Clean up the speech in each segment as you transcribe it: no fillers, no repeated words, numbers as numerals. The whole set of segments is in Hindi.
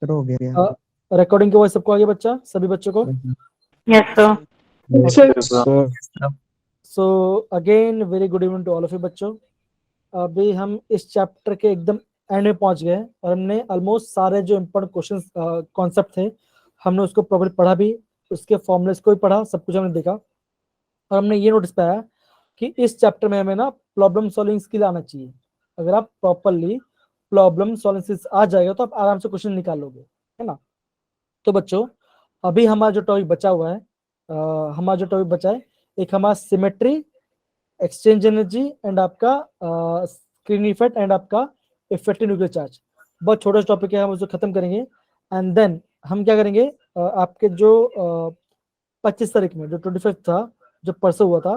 हो गया। रिकॉर्डिंग की वॉइस सबको आ गई बच्चा, सभी बच्चों को? Yes, sir. So again very good evening to all of you बच्चों। अभी हम इस चैप्टर के एकदम एंड में पहुंच गए और हमने ऑलमोस्ट सारे जो इम्पोर्टेंट क्वेश्चन कॉन्सेप्ट थे हमने उसको प्रॉपर्ली पढ़ा भी, उसके फॉर्मुलेस को भी पढ़ा, सब कुछ हमने देखा। और हमने ये नोटिस पाया कि इस चैप्टर में हमें ना प्रॉब्लम सॉल्विंग स्किल आना चाहिए। अगर आप प्रॉपरली प्रॉब्लम सॉल्विंग स्किल्स आ जाएगा तो आप आराम से क्वेश्चन निकाल लोगे, है ना। तो बच्चों अभी हमारा जो टॉपिक बचा हुआ है, हमारा जो टॉपिक बचा है, एक हमारा सिमेट्री, एक्सचेंज एनर्जी एंड आपका स्क्रीन इफेक्ट एंड आपका इफेक्टिव न्यूक्लियर चार्ज। बहुत छोटा टॉपिक है, हम उसको खत्म करेंगे एंड देन हम क्या करेंगे, आपके जो 25 तारीख में जो 25 था, जो परसों हुआ था,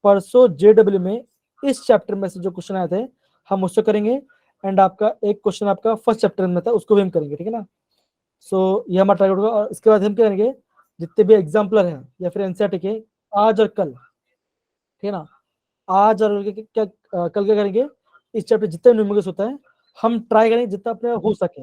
परसों जेडब्ल्यू में इस चैप्टर में से जो क्वेश्चन आए थे हम उससे करेंगे एंड आपका एक क्वेश्चन आपका फर्स्ट चैप्टर में था उसको भी हम करेंगे, ठीक है ना। सो ये हमारा टारगेट होगा। और इसके बाद हम क्या करेंगे, जितने भी एग्जाम्पलर हैं या फिर एनसीईआरटी के आज और कल, ठीक है ना, आज और क्या कल क्या करेंगे, इस चैप्टर जितने न्यूमेरिकल्स होता है हम ट्राई करेंगे जितना अपने हो सके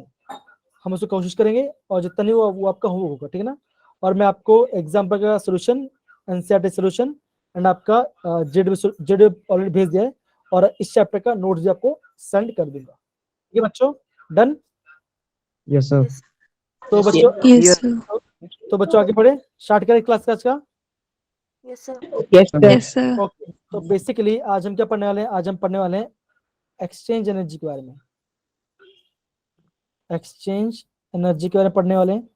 हम उसको कोशिश करेंगे, और जितना नहीं वो आपका होगा, ठीक है ना। और मैं आपको एग्जाम्पल का सोल्यूशन, एनसीईआरटी सोल्यूशन एंड आपका जेडब्ल्यू ऑलरेडी भेज दिया है और इस चैप्टर का नोट्स भी आपको सेंड कर दूंगा, ठीक है बच्चों, डन? Yes sir. तो बच्चों Yes, sir. तो बच्चों आगे बढ़े, स्टार्ट करें क्लास का आज का। Yes, sir. Yes, sir. Yes, sir. Okay, तो बेसिकली आज हम क्या पढ़ने वाले हैं, आज हम पढ़ने वाले हैं एक्सचेंज एनर्जी के बारे में। एक्सचेंज एनर्जी के बारे में पढ़ने वाले हैं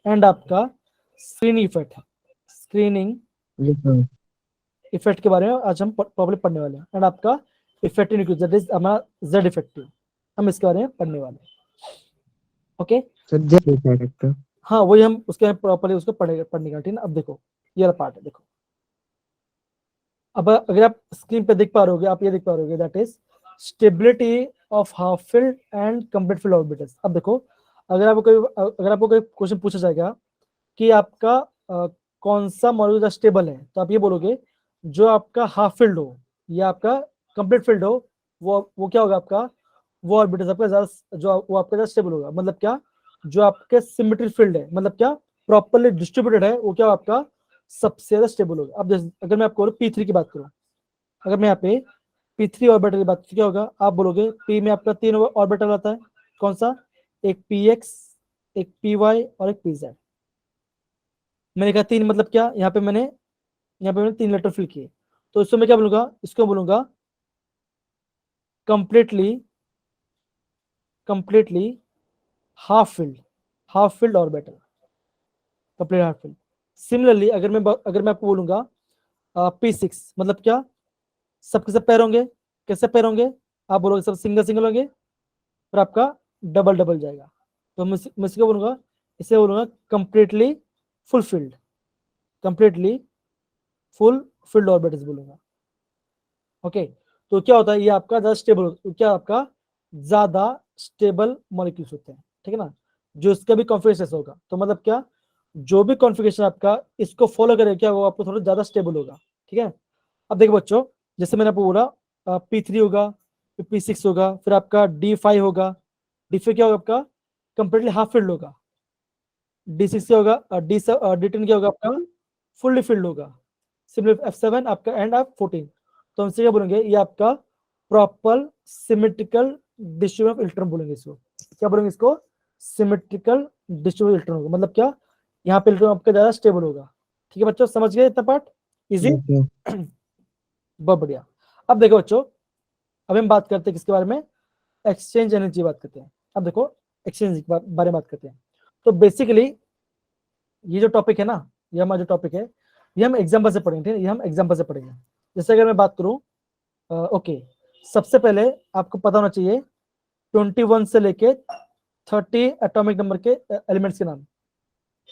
एंड आपका screening effect, screening yes sir. Effect के बारे में आज हम प्रॉब्लम पढ़ने वाले हैं एंड आपका इफेक्टिव न्यूक्लियर दैट इज हमारा जेड इफेक्टिव, हम इसके बारे में पढ़ने वाले हैं। Okay sir Z effect. हाँ वही हम उसके प्रॉपर्ली उसको पढ़ने का, ठीक है ना। अब देखो ये वाला पार्ट है, देखो अब अगर आप स्क्रीन पे देख पा रहे होगे, आप ये देख पा रहे होगे that is stability of half field and complete field orbitals. अब देखो अगर आपको कोई क्वेश्चन पूछा जाएगा कि आपका कौन सा मॉलिक्यूल स्टेबल है, तो आप ये बोलोगे जो आपका हाफ फील्ड हो या आपका कंप्लीट फील्ड हो, वो क्या होगा आपका, वो ऑर्बिटल्स आपका ज्यादा, जो वो आपका ज्यादा स्टेबल होगा। मतलब क्या, जो आपके सिमेट्रिक फील्ड है, मतलब क्या प्रॉपर्ली डिस्ट्रीब्यूटेड है, वो क्या आपका सबसे ज्यादा स्टेबल होगा। अब अगर मैं आपको P3 की बात करूं, अगर मैं यहाँ पे P3 ऑर्बिटल की बात, तो क्या होगा, आप बोलोगे P में आपका 3 ऑर्बिटल आता है, कौन सा, एक PX, एक PY और एक PZ। मैंने कहा 3 मतलब क्या, यहाँ पे मैंने 3 लेटर फिल किए, तो इसको मैं क्या बोलूंगा, इसको बोलूंगा completely half filled orbital, complete half field. Similarly अगर मैं आपको बोलूंगा P6 मतलब क्या, सबके सब पैर होंगे, कैसे पैर होंगे, आप बोलोगे सब सिंगल सिंगल होंगे, फिर आपका डबल डबल जाएगा, तो मैं इसको बोलूंगा, इसे बोलूंगा कंप्लीटली फुल फील्ड ऑर्बिटल्स बोलूंगा। ओके, तो क्या होता है, ये आपका ज्यादा स्टेबल, क्या आपका ज्यादा स्टेबल मॉलिक्यूल्स होते हैं, ठीक है ना, जो इसका भी कॉन्फिगरेशन होगा। तो मतलब क्या, जो भी कॉन्फिगरेशन आपका इसको फॉलो करेगा क्या होगा, आपको थोड़ा ज्यादा स्टेबल होगा, ठीक है। अब देखो बच्चों, जैसे मैंने आपको बोला P3 होगा, फिर P6 होगा, फिर आपका D5 होगा, D5 क्या होगा आपका कंप्लीटली हाफ फील्ड होगा, D6 क्या होगा, D10 क्या होगा आपका फुल्ली फील्ड होगा, सिमिलर F7 आपका एंड F14। तो हमसे क्या बोलेंगे, ये आपका proper symmetrical distribution of electron बोलेंगे इसको, क्या बोलेंगे इसको, सिमेट्रिकल डिस्ट्रीब्यूशन इलेक्ट्रॉन होगा। मतलब क्या, यहाँ पे इलेक्ट्रॉन आपका ज्यादा स्टेबल होगा, ठीक है बच्चों, समझ गए इतना पार्ट, इजी, बहुत बढ़िया। अब देखो बच्चों, अब हम बात करते हैं किसके बारे में, एक्सचेंज एनर्जी बात करते हैं। अब देखो एक्सचेंज के बारे में बात करते हैं। तो बेसिकली ये जो टॉपिक है ना, ये हमारा जो टॉपिक है, ये हम एग्जाम्पल से पढ़ेंगे, ठीक है, ये हम एग्जाम्पल से पढ़ेंगे। जैसे अगर मैं बात करूं, ओके, सबसे पहले आपको पता होना चाहिए 21 से लेके 30 एटॉमिक नंबर के एलिमेंट्स के नाम।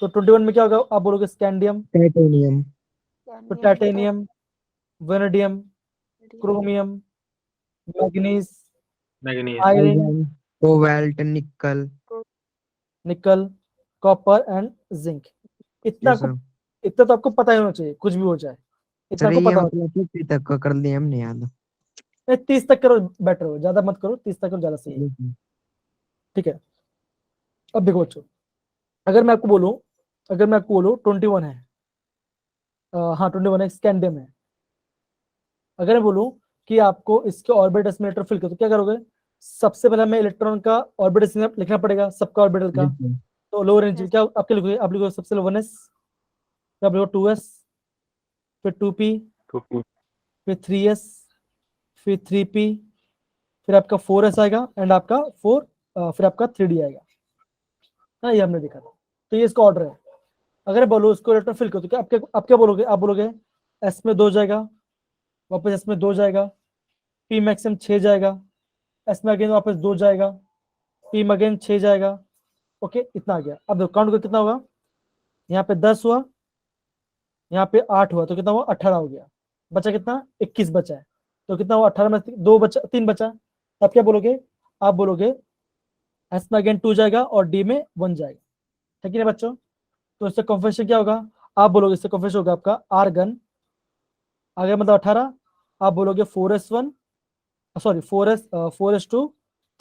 तो 21 में क्या होगा, आप बोलोगे स्कैंडियम, टाइटेनियम, तो titanium, vanadium, chromium, manganese, iron, cobalt, निकल। निकल, कॉपर एंड जिंक। इतना यस आपको, सर। इतना तो आपको पता ही होना चाहिए, कुछ भी हो जाए इतना सर आपको ये पता होना मतलब 50 तक का कर लिया हमने याद। चाहिए। 30 तक करो, बेटर हो, ज्यादा मत करो, 30 तक करो, ज्यादा सही है। ठीक है, अब देखो बच्चों, अगर मैं आपको बोलूं 21 है, हाँ 21 है, स्कैंडियम है, अगर मैं बोलूं कि आपको इसके ऑर्बिटल्स में इलेक्ट्रॉन फिल कर, तो क्या करोगे? सबसे पहले हमें इलेक्ट्रॉन का ऑर्बिटल लिखना पड़ेगा, सबका ऑर्बिटल का। Yes, sir. तो लोअर एनर्जी क्या आपके लिखोगे? आप लिखोगे सबसे 1s, फिर आप लिखो 2s, फिर 2p, फिर 3s, फिर 3p, फिर आपका 4s आएगा, एंड आपका 4, फिर आपका 3d आएगा, हाँ ये हमने देखा था। तो ये इसका ऑर्डर है। अगर बोलो इसको इलेक्ट्रॉन फिल करो, तो क्या आप क्या बोलोगे? आप बोलोगे s में 2 जाएगा, वापस s में 2 जाएगा, p मैक्सिमम 6 जाएगा, s में अगेन वापस 2 जाएगा, p में अगेन 6 जाएगा। ओके, इतना आ गया। अब देखो काउंट करो कितना होगा, यहाँ पे 10 हुआ, यहाँ पे 8 हुआ, तो कितना हुआ? 18 हो गया। बचा कितना? 21 बचा है। तो कितना हुआ? 18 में 2 बचा, 3 बचा। अब क्या बोलोगे? आप बोलोगे एस में अगेन 2 जाएगा और डी में 1 जाएगा, ठीक है ना बच्चों? तो इससे कॉन्फिगरेशन क्या होगा? आप बोलोगे इससे कॉन्फिगरेशन होगा आपका आर्गन, आगे मतलब 18, आप बोलोगे 4s1, सॉरी 4s2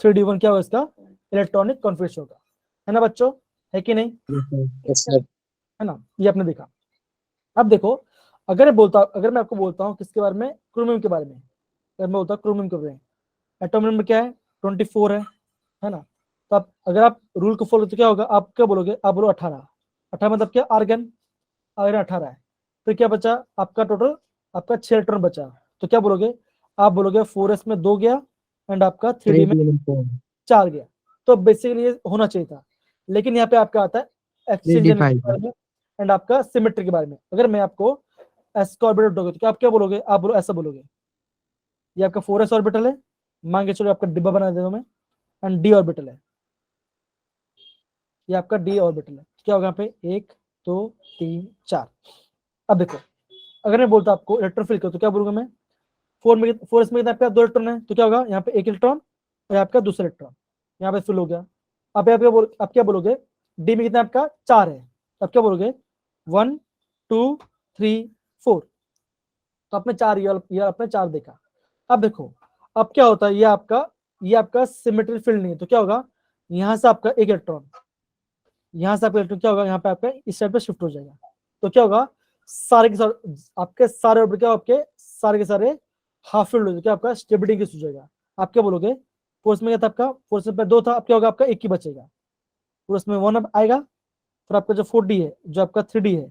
3d1, क्या होगा इसका इलेक्ट्रॉनिक कॉन्फिगरेशन होगा, है ना बच्चों? है कि नहीं? Yes, sir. है ना, ये आपने देखा। अब देखो, अगर मैं आपको बोलता हूँ किसके बारे में? क्रोमियम के बारे में। अगर मैं बोलता हूँ क्रोमियम के बारे में, एटॉमिक नंबर क्या है? 24 है ना? तो आप अगर आप रूल को फॉलो तो क्या होगा? आप क्या बोलोगे? आप बोलो 18, 18 मतलब क्या? आर्गन, आर्गन 18 है। तो क्या बचा आपका? टोटल आपका 6 इलेक्ट्रॉन बचा। तो क्या बोलोगे? आप बोलोगे 4s में 2 गया, एंड आपका 3d में 3D 4 गया। तो बेसिकली ये होना चाहिए था, लेकिन यहाँ पे आपका आता है एक्सचेंज एनर्जी के 3D5 बारे में एंड आपका सिमेट्री के बारे में। अगर मैं आपको एस का ऑर्बिटल दोगे तो क्या आप क्या बोलोगे? आप बोलो ऐसा बोलोगे, ये आपका 4s ऑर्बिटल है, मान के चलो आपका डिब्बा बना देता हूं मैं, एंड डी ऑर्बिटल है, ये आपका डी ऑर्बिटल है। क्या होगा यहाँ पे? 1 2 3 4। अब देखो, अगर मैं बोलता आपको इलेक्ट्रॉन फिल करो, तो क्या बोलूंगा मैं? 4s में आपका 2 इलेक्ट्रॉन है, तो क्या होगा? यहाँ पे 1 इलेक्ट्रॉन और आपका दूसरा इलेक्ट्रॉन यहाँ पे फिल हो गया। अब आप क्या बोलोगे? डी में कितना आपका? 4 है। अब क्या बोलोगे? 1 2 3 4। तो आपने 4, ये आपने 4 देखा। अब देखो, अब क्या होता है? ये आपका सिमेट्री फील्ड नहीं है, तो क्या होगा? यहाँ से आपका एक इलेक्ट्रॉन, यहाँ से आपका इलेक्ट्रॉन क्या होगा? यहाँ पे आपका इस साइड पे शिफ्ट हो जाएगा। तो क्या होगा? सारे के सारे आपके सारे ऑर्बिट क्या आपके सारे के सारे हाफ फील्ड हो जाएगा, क्या आपका स्टेबिलिटी इंक्रीज हो जाएगा। आप क्या बोलोगे? फोर्स में क्या था आपका? फोर्स में 2 था, अब क्या होगा? आपका 1 ही बचेगा। फोर्स में 1 अब आएगा, फिर आपका जो 4d है, जो आपका 3d है,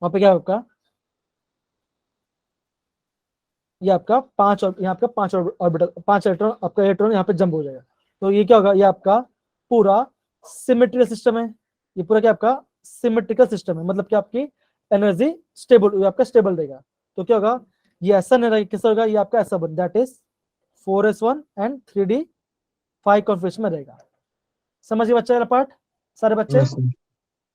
वहां पे क्या है आपका? ये आपका 5 और यहाँ आपका 5 ऑर्बिटल, 5 इलेक्ट्रॉन, आपका इलेक्ट्रॉन यहाँ पे जंप हो जाएगा। तो ये क्या होगा? ये आपका पूरा सिमेट्रिकल सिस्टम है। ये पूरा क्या आपका सिमेट्रिकल सिस्टम है, मतलब कि आपकी एनर्जी स्टेबल, आपका स्टेबल रहेगा। तो क्या होगा? ये ऐसा नहीं रहेगा, कैसा होगा? ये आपका ऐसा बन, that is 4s1 and 3d5 configuration में रहेगा। समझिए बच्चा वाला पार्ट, सारे बच्चे? Yes, sir.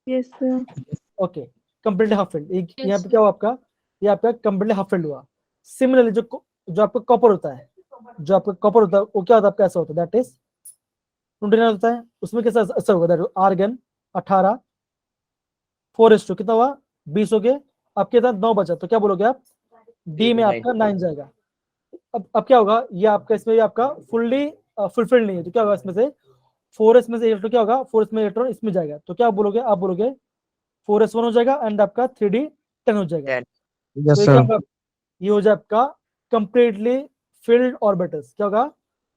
Yes, sir. Okay, completely half field. Yes, यहाँ पे क्या हुआ आपका? ये आपका कंप्लीटली हाफ फील्ड हुआ। सिमिलरली जो आपका कॉपर होता है, जो आपका कॉपर होता है वो क्या होता है आपका? ऐसा होता है, दैट इज 29 होता है। उसमें कैसा ऐसा होगा? दैट आर्गन 18, 4s2 कितना हुआ? 20 हो गए। अब कितना? 9 बचा, तो क्या बोलोगे आप? डी में आपका 9 जाएगा। अब क्या होगा? ये आपका इसमें आपका फुल्ली फुलफिल्ड नहीं है, तो क्या होगा? इसमें से 4s में से इलेक्ट्रॉन क्या होगा? 4s में इलेक्ट्रॉन इसमें जाएगा, तो क्या बोलोगे? आप बोलोगे 4s1 हो जाएगा, एंड आपका 3d 10 हो जाएगा। Yes, तो ये क्या sir. होगा? ये हो जाए आपका कंप्लीटली फिल्ड ऑर्बिटल्स। क्या होगा?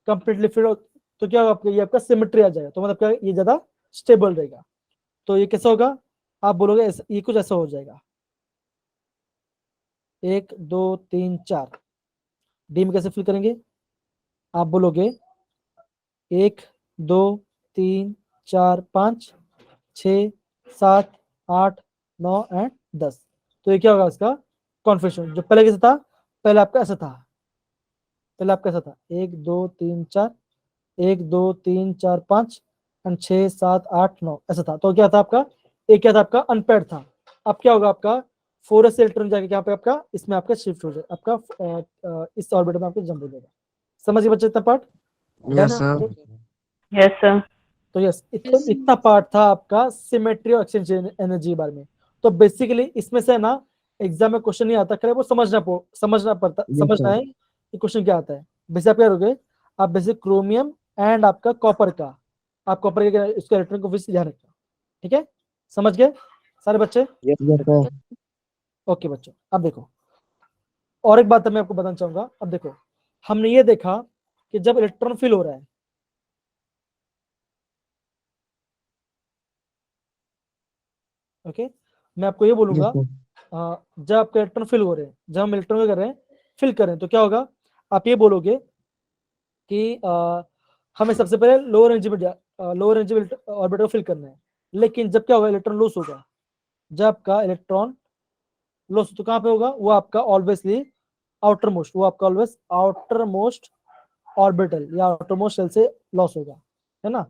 Completely filled. तो क्या होगा आपका? ये आपका सिमेट्री आ जाएगा, तो मतलब क्या? ये ज्यादा स्टेबल रहेगा। तो ये कैसा होगा? आप बोलोगे ये कुछ ऐसा हो जाएगा, 1 2 3 4। डी में कैसे फिल करेंगे? आप बोलोगे 1 2 3 4 5 6 7 8 9 एंड 10। तो ये क्या होगा इसका कॉन्फिगरेशन? जो पहले कैसा था? पहले आपका ऐसा था, पहले आपका ऐसा था 1 2 3 4, 1 2 3 4 5 एंड 6 7 8 9 ऐसा था। तो क्या था आपका? एक क्या था आपका? अनपेड था। अब क्या होगा आपका? 4s इलेक्ट्रॉन जाके यहाँ पे आपका इसमें आपका शिफ्ट हो जाएगा, आपका इस ऑर्बिट में आपका जंप हो जाएगा। समझिए बच्चे इतना part? Yes, sir. Yes, sir. तो यस, इतना पार्ट था आपका सिमेट्री और एक्सचेंज एनर्जी के बारे में। तो बेसिकली इसमें से ना एग्जाम में क्वेश्चन नहीं आता, करे वो समझना पड़ता, Yes, समझना sir. है कि क्वेश्चन क्या आता है। वैसे आप क्या करोगे? आप बेसिक क्रोमियम एंड आपका कॉपर का, आप कॉपर के इसका इलेक्ट्रॉन कोफिशिएंट ध्यान रखना, ठीक है, समझ गए सारे बच्चे? Yes sir. ओके बच्चों, अब देखो और एक बात मैं आपको बताना चाहूंगा। अब देखो हमने ये देखा कि जब इलेक्ट्रॉन फिल हो रहा है, ओके, मैं आपको ये बोलूंगा यस सर। जब आपके इलेक्ट्रॉन फिल हो रहे हैं, जब हम इलेक्ट्रॉन कर रहे हैं फिल कर रहे हैं, तो क्या होगा, आप ये बोलोगे कि हमें सबसे पहले लोअर एनर्जी ऑर्बिटल फिल करना है। लेकिन जब क्या होगा, इलेक्ट्रॉन लॉस होगा, जब आपका इलेक्ट्रॉन लॉस तो कहाँ पे होगा, वो आपका ऑब्वियसली आउटर मोस्ट, वो आपका ऑलवेज आउटर मोस्ट ऑर्बिटल या आउटर मोस्ट शेल से लॉस होगा, है ना,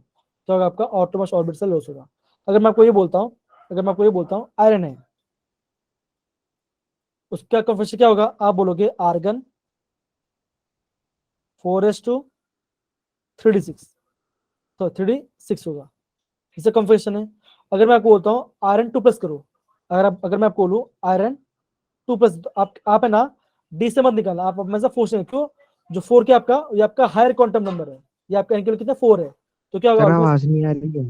तो होगा आपका आउटर मोस्ट ऑर्बिटल से लॉस होगा। अगर मैं आपको ये बोलता हूँ, अगर मैं आपको ये बोलता हूँ आयरन है, उसका कॉन्फिगरेशन क्या होगा, आप बोलोगे आर्गन 4s2 3d6, तो 3d6 होगा, इससे कॉन्फिगरेशन है। अगर मैं आपको बोलता हूँ आयरन 2+ करो, अगर मैं आपको बोलूँ आयरन 2+, तो आप है ना डी से मत निकालना, आप में से फोर्स क्यों, जो 4 के आपका ये आपका हायर क्वांटम नंबर है, ये आपका एनके कितना 4 है, तो क्या होगा सर ऑलमोस्ट। आवाज नहीं आ रही है।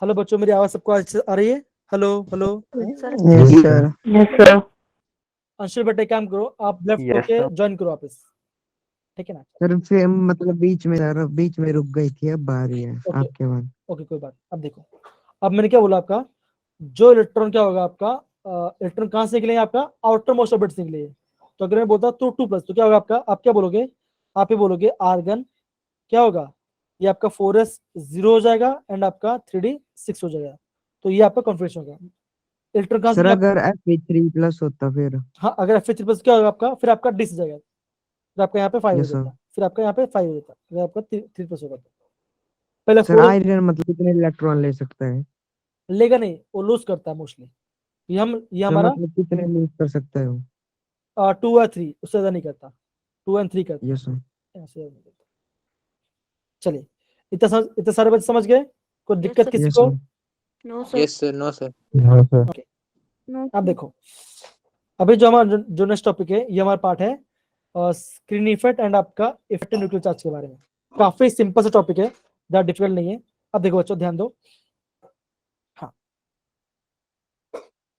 हेलो बच्चों, मेरी आवाज सबको अच्छे से आ रही है? Hello hello. Yes sir. Yes, sir. Anshul बेटा एक काम करो, आप लेफ्ट Yes, होके sir. ज्वाइन करो वापस, ठीक है ना? सर फिर मतलब बीच में रुक गई थी, अब आ रही है ओके आपके बाद। ओके, कोई बात। अब देखो, अब मैंने क्या बोला आपका, जो इलेक्ट्रॉन क्या होगा आपका, इलेक्ट्रॉन कहाँ से निकलेंगे, आपका आउटर मोस्ट ऑर्बिट से निकलेंगे। तो अगर मैं बोलता हूँ 2+, तो क्या होगा आपका, आप क्या बोलोगे, आप ये बोलोगे आर्गन क्या होगा, ये आपका 4s 0 हो जाएगा एंड आपका 3d6 हो जाएगा, तो ये आपका कॉन्फिगरेशन होगा। इलेक्ट्रॉन कहाँ से सर निकला? अगर Fe3+ होता फिर। हाँ, अगर Fe3+ क्या होगा आपका, फिर आपका डिस जाएगा, फिर आपका यहाँ पे 5 हो यस सर। जाता, फिर आपका यहाँ पे 5 हो जाता, फिर आपका 3+ होगा, तो पहले सर 4 आयरन मतलब कितने इलेक्ट्रॉन ले सकता है? लेगा नहीं, वो लूज करता है मोस्टली, ये सर हमारा मतलब कितने लूज कर सकता है वो? 2 या 3, उससे ज्यादा नहीं करता, 2 एंड 3 करता यस सर। है, उससे ज्यादा नहीं करता। चलिए, इतने सारे बच्चे समझ गए, कोई दिक्कत किसी यस को? Sir. No, sir. Yes, sir. No, sir. हाँ सर। ओके, No, अब sir. देखो, अभी जो हमारा जो नेक्स्ट टॉपिक है, ये हमारा पार्ट है स्क्रीन इफेक्ट एंड आपका इफेक्टिव न्यूक्लियर चार्ज के बारे में। काफी सिंपल सा टॉपिक है, ज्यादा डिफिकल्ट नहीं है। अब देखो बच्चों ध्यान दो, हाँ,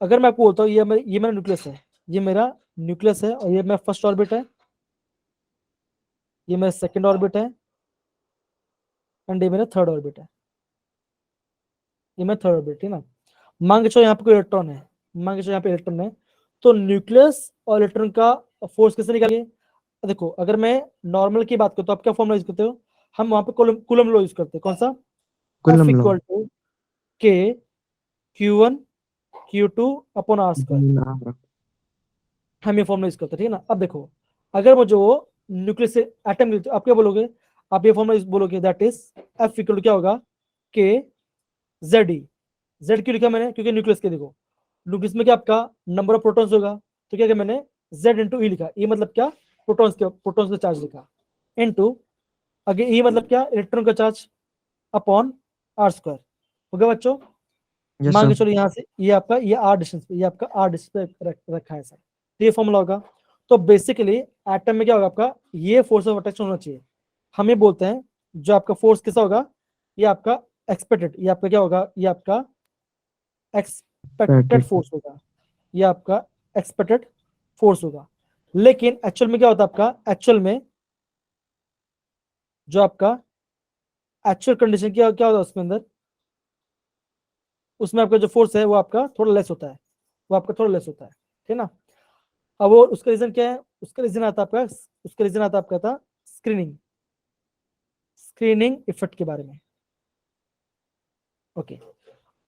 अगर मैं आपको बोलता हूँ ये मेरा न्यूक्लियस है, ये मेरा न्यूक्लियस है, और ये मेरा फर्स्ट ऑर्बिट है, ये मेरा सेकंड ऑर्बिट है, एंड ये मेरा थर्ड ऑर्बिट है, ये मेरा थर्ड ऑर्बिट है ना। मान के चलो यहाँ पे कोई इलेक्ट्रॉन है, मान के चलो यहाँ पे इलेक्ट्रॉन है, तो न्यूक्लियस और इलेक्ट्रॉन का फोर्स कैसे निकालेंगे? देखो अगर मैं नॉर्मल की बात करता हूँ, आप क्या फॉर्मूला यूज करते हो, हम वहां पे कूलम लॉ यूज करते हैं, कौन सा? F Coulomb law. Equal to K Q1 Q2 upon R², हम ये फॉर्मूला यूज करते हैं, ठीक है ना। अब देखो, अगर मुझे वो न्यूक्लियस से एटम मिलते, आप क्या बोलोगे, आप ये फॉर्मूला बोलोगे, that is F equal to क्या होगा, के ZE। Z क्यों लिखा मैंने, क्योंकि न्यूक्लियस के देखो, न्यूक्लियस में क्या आपका नंबर ऑफ प्रोटॉन्स होगा, तो क्या मैंने Z इंटू ई लिखा, ई मतलब क्या, प्रोटॉन्स का चार्ज लिखा, इनटू अगे ई मतलब क्या, इलेक्ट्रॉन का चार्ज, अपॉन R² हो गया बच्चों। यस मान के सर। चलो यहाँ से ये आपका ये आर डिस्टेंस पे, ये आपका आर डिस्टेंस पे रखा है सर, तो ये फॉर्मूला होगा। तो बेसिकली एटम में क्या होगा आपका, ये फोर्स ऑफ अट्रैक्शन होना चाहिए। हम ये बोलते हैं जो आपका फोर्स कैसा होगा, ये आपका एक्सपेक्टेड, ये आपका क्या होगा, ये आपका एक्सपेक्टेड फोर्स होगा, ये आपका एक्सपेक्टेड फोर्स होगा। लेकिन एक्चुअल में क्या होता है आपका, एक्चुअल में जो आपका एक्चुअल कंडीशन क्या क्या होता है उसके अंदर, उसमें आपका जो फोर्स है वो आपका थोड़ा लेस होता है, वो आपका थोड़ा लेस होता है, ठीक है ना। अब वो उसका रीजन क्या है, उसका रीजन आता है आपका, उसका रीजन आता है आपका था स्क्रीनिंग इफेक्ट के बारे में। ओके,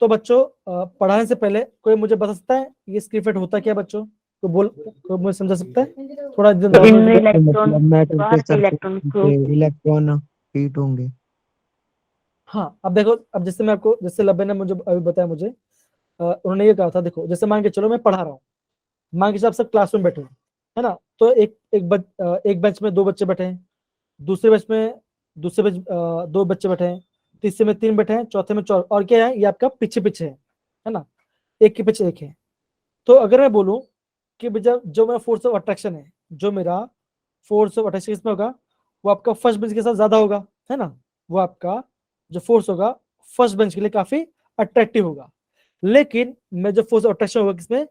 तो बच्चों पढ़ाने से पहले कोई मुझे बता सकता है ये स्क्रीन इफेक्ट होता क्या है बच्चों, कोई मुझे समझा सकता है थोड़ा जिनमें नॉर्मल? इलेक्ट्रॉन मतलब मेटल के बाहर के इलेक्ट्रॉन को सरफेस इलेक्ट्रॉन हीट होंगे। हाँ, अब देखो, अब जैसे मैं आपको, जैसे लब्बे ने मुझे अभी बताया, मुझे उन्होंने ये कहा था, देखो जैसे मान के चलो मैं पढ़ा रहा हूँ, मान के चलो आप सब क्लासरूम बैठे हैं, है ना, तो एक बेंच में 2 बच्चे बैठे हैं, दूसरे बेंच 2 बच्चे बैठे हैं, तीसरे में 3 बैठे हैं, चौथे में 4, और क्या है, ये आपका पीछे पीछे है ना, एक के पीछे एक है। तो अगर मैं बोलूं कि भैया जो मेरा फोर्स ऑफ अट्रैक्शन है, जो मेरा फोर्स ऑफ अट्रैक्शन किसमें होगा, वो आपका फर्स्ट बेंच के साथ ज्यादा होगा, है ना, वो आपका जो फोर्स होगा फर्स्ट बेंच के लिए काफी अट्रैक्टिव होगा। लेकिन मैं जो फोर्स अट्रैक्शन होगा किसमें,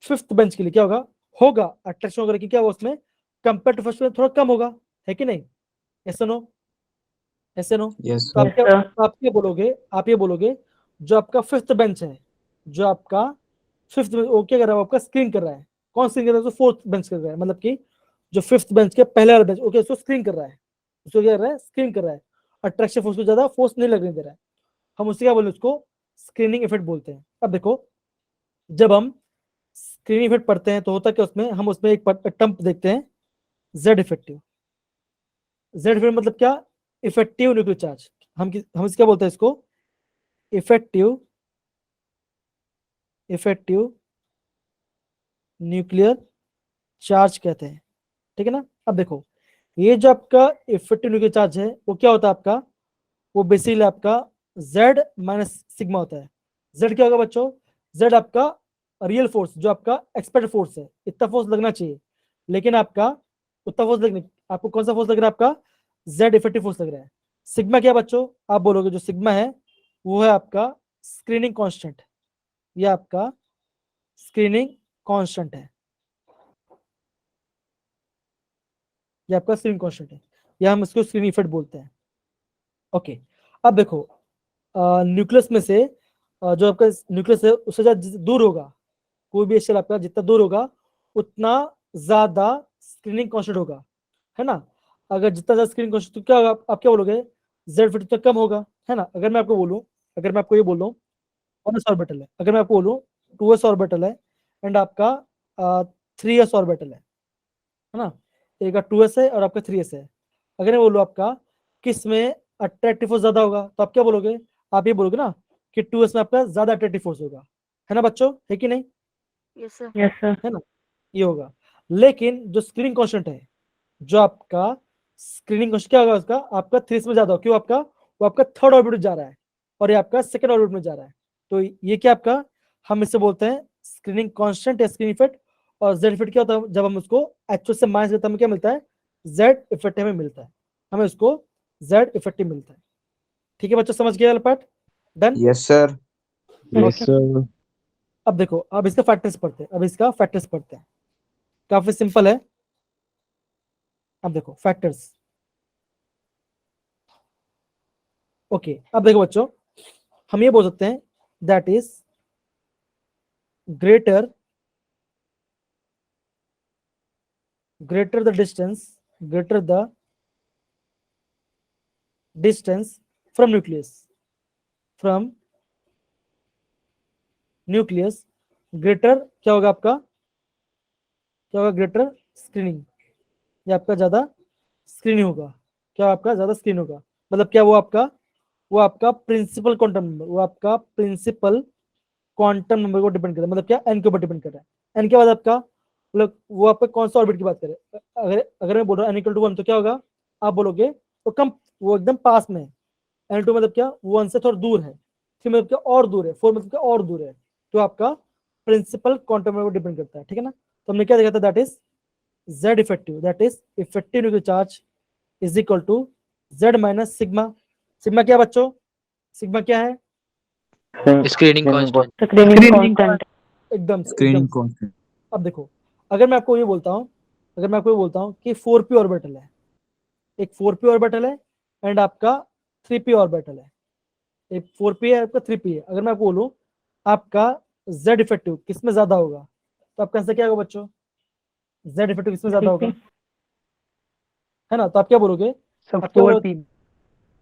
फिफ्थ बेंच के लिए क्या होगा, होगा अट्रैक्शन होगा, लेकिन क्या होगा उसमें कंपेयर टू फर्स्ट में थोड़ा कम होगा, है कि नहीं, ऐसे नो, ऐसे नो। यस तो आप सर। क्या, आप ये बोलोगे, आप ये बोलोगे जो आपका फिफ्थ बेंच है, जो आपका फिफ्थ वो क्या कर रहा है, वो आपका स्क्रीन कर रहा है, कौन स्क्रीन कर रहा है, तो फोर्थ बेंच कर रहा है, मतलब कि जो फिफ्थ बेंच के पहले वाला बेंच, ओके, उसको स्क्रीन कर रहा है, उसको क्या कर रहा है, स्क्रीन कर रहा है, अट्रैक्शन फोर्स को ज्यादा फोर्स नहीं लगने दे रहा है, हम उससे क्या बोलते हैं, उसको स्क्रीनिंग इफेक्ट बोलते हैं। अब देखो, जब हम स्क्रीनिंग इफेक्ट पढ़ते हैं तो होता क्या उसमें, हम उसमें एक टर्म देखते हैं, जेड इफेक्टिव। जेड इफेक्ट मतलब क्या, इफेक्टिव न्यूक्लियर चार्ज, हम इसका बोलते हैं इसको इफेक्टिव, इफेक्टिव न्यूक्लियर चार्ज कहते हैं, ठीक है ना। अब देखो, ये जो आपका इफेक्टिव न्यूक्लियर चार्ज है वो क्या होता है आपका, वो बेसिकली आपका Z माइनस सिग्मा होता है। Z क्या होगा बच्चों, Z आपका रियल फोर्स, जो आपका एक्सपेक्ट फोर्स है, इतना फोर्स लगना चाहिए, लेकिन आपका उतना फोर्स लगने, आपको कौन सा फोर्स लग रहा है, आपका Z इफेक्टिव फोर्स लग रहा है। सिग्मा क्या बच्चों, आप बोलोगे जो सिग्मा है वो है आपका स्क्रीनिंग कांस्टेंट, ये आपका स्क्रीनिंग कांस्टेंट है, ये आपका स्क्रीनिंग कांस्टेंट है, या हम इसको स्क्रीनिंग इफेक्ट बोलते हैं। ओके, अब देखो न्यूक्लियस में से जो आपका न्यूक्लियस है उससे ज्यादा दूर होगा, कोई भी शेल आपका जितना दूर होगा उतना ज्यादा स्क्रीनिंग कांस्टेंट होगा, है ना। अगर जितना ज्यादा स्क्रीनिंग कांस्टेंट तो क्या होगा, आप क्या बोलोगे, जेड फिट तो कम होगा, है ना। अगर मैं आपको बोलूं, अगर मैं आपको ये बोलूं 1s ऑर्बिटल है, अगर मैं आपको बोलूं 2s ऑर्बिटल है एंड आपका 3s ऑर्बिटल है ना, एक 2s है और आपका 3s है, अगर मैं बोलूं आपका किस में अट्रैक्टिव फोर्स ज्यादा होगा, तो आप क्या बोलोगे, आप ये बोलोगे ना कि 2s में आपका ज्यादा अट्रैक्टिव फोर्स होगा, है ना बच्चों, है कि नहीं, Yes, sir. Yes sir. है ना, ये होगा। लेकिन जो स्क्रीनिंग कांस्टेंट है, जो आपका स्क्रीनिंग कांस्टेंट क्या होगा उसका, आपका 3s में ज्यादा हो, क्यों, आपका वो आपका थर्ड ऑर्बिट में जा रहा है और ये आपका सेकंड ऑर्बिट में जा रहा है, तो ये क्या आपका, हम इससे बोलते हैं स्क्रीनिंग कांस्टेंट या स्क्रीन इफेक्ट। और जेड इफेक्ट क्या होता है, जब हम उसको एक्चुअल से माइनस करते हैं हमें क्या मिलता है, जेड इफेक्ट हमें मिलता है, हमें उसको जेड इफेक्टिव मिलता है। ठीक है बच्चों, समझ गए वाला part, done. Yes sir. Yes sir. अब देखो, अब इसका फैक्टर्स पढ़ते हैं, अब इसका फैक्टर्स पढ़ते हैं, काफी सिंपल है। अब देखो फैक्टर्स, ओके, अब देखो बच्चों, हम ये बोल सकते हैं that is greater, greater the distance, greater the distance from nucleus, from nucleus, greater क्या होगा आपका, क्या होगा, ग्रेटर स्क्रीनिंग, या आपका ज्यादा स्क्रीनिंग होगा, क्या आपका ज्यादा स्क्रीन होगा, मतलब क्या वो आपका प्रिंसिपल क्वांटम नंबर, वो आपका प्रिंसिपल क्वांटम नंबर को डिपेंड कर रहा है, मतलब क्या एन के ऊपर डिपेंड कर रहा है। एन के बाद आपका मतलब वो आपका कौन सा ऑर्बिट की बात करें, अगर मैं बोल रहा हूँ एन इक्वल टू 1 तो क्या होगा, आप बोलोगे तो कम, वो एकदम पास में है, एन टू मतलब क्या, वन से थोड़ा दूर है, थ्री मतलब क्या और दूर है, फोर मतलब क्या और दूर है, तो आपका प्रिंसिपल क्वांटम नंबर डिपेंड करता है, ठीक है ना। तो हमने क्या देखा था, that is Z effective, that is effective nuclear charge is equal to Z minus sigma. Sigma क्या बच्चों, सिग्मा क्या है, स्क्रीनिंग कांस्टेंट। Screening constant. एकदम स्क्रीनिंग कांस्टेंट। अब देखो, अगर मैं आपको ये बोलता हूँ, अगर मैं आपको ये बोलता हूँ कि 4p ऑर्बिटल है, एक 4p ऑर्बिटल है एंड आपका 3p ऑर्बिटल है, एक 4p है आपका 3p है, अगर मैं आपको बोलूँ आपका z इफेक्टिव किस में ज्यादा होगा, तो आपका आंसर क्या होगा बच्चों, z इफेक्टिव किस में ज्यादा होगा, है ना, तो आप क्या बोलोगे, आप क्या बोलोगे,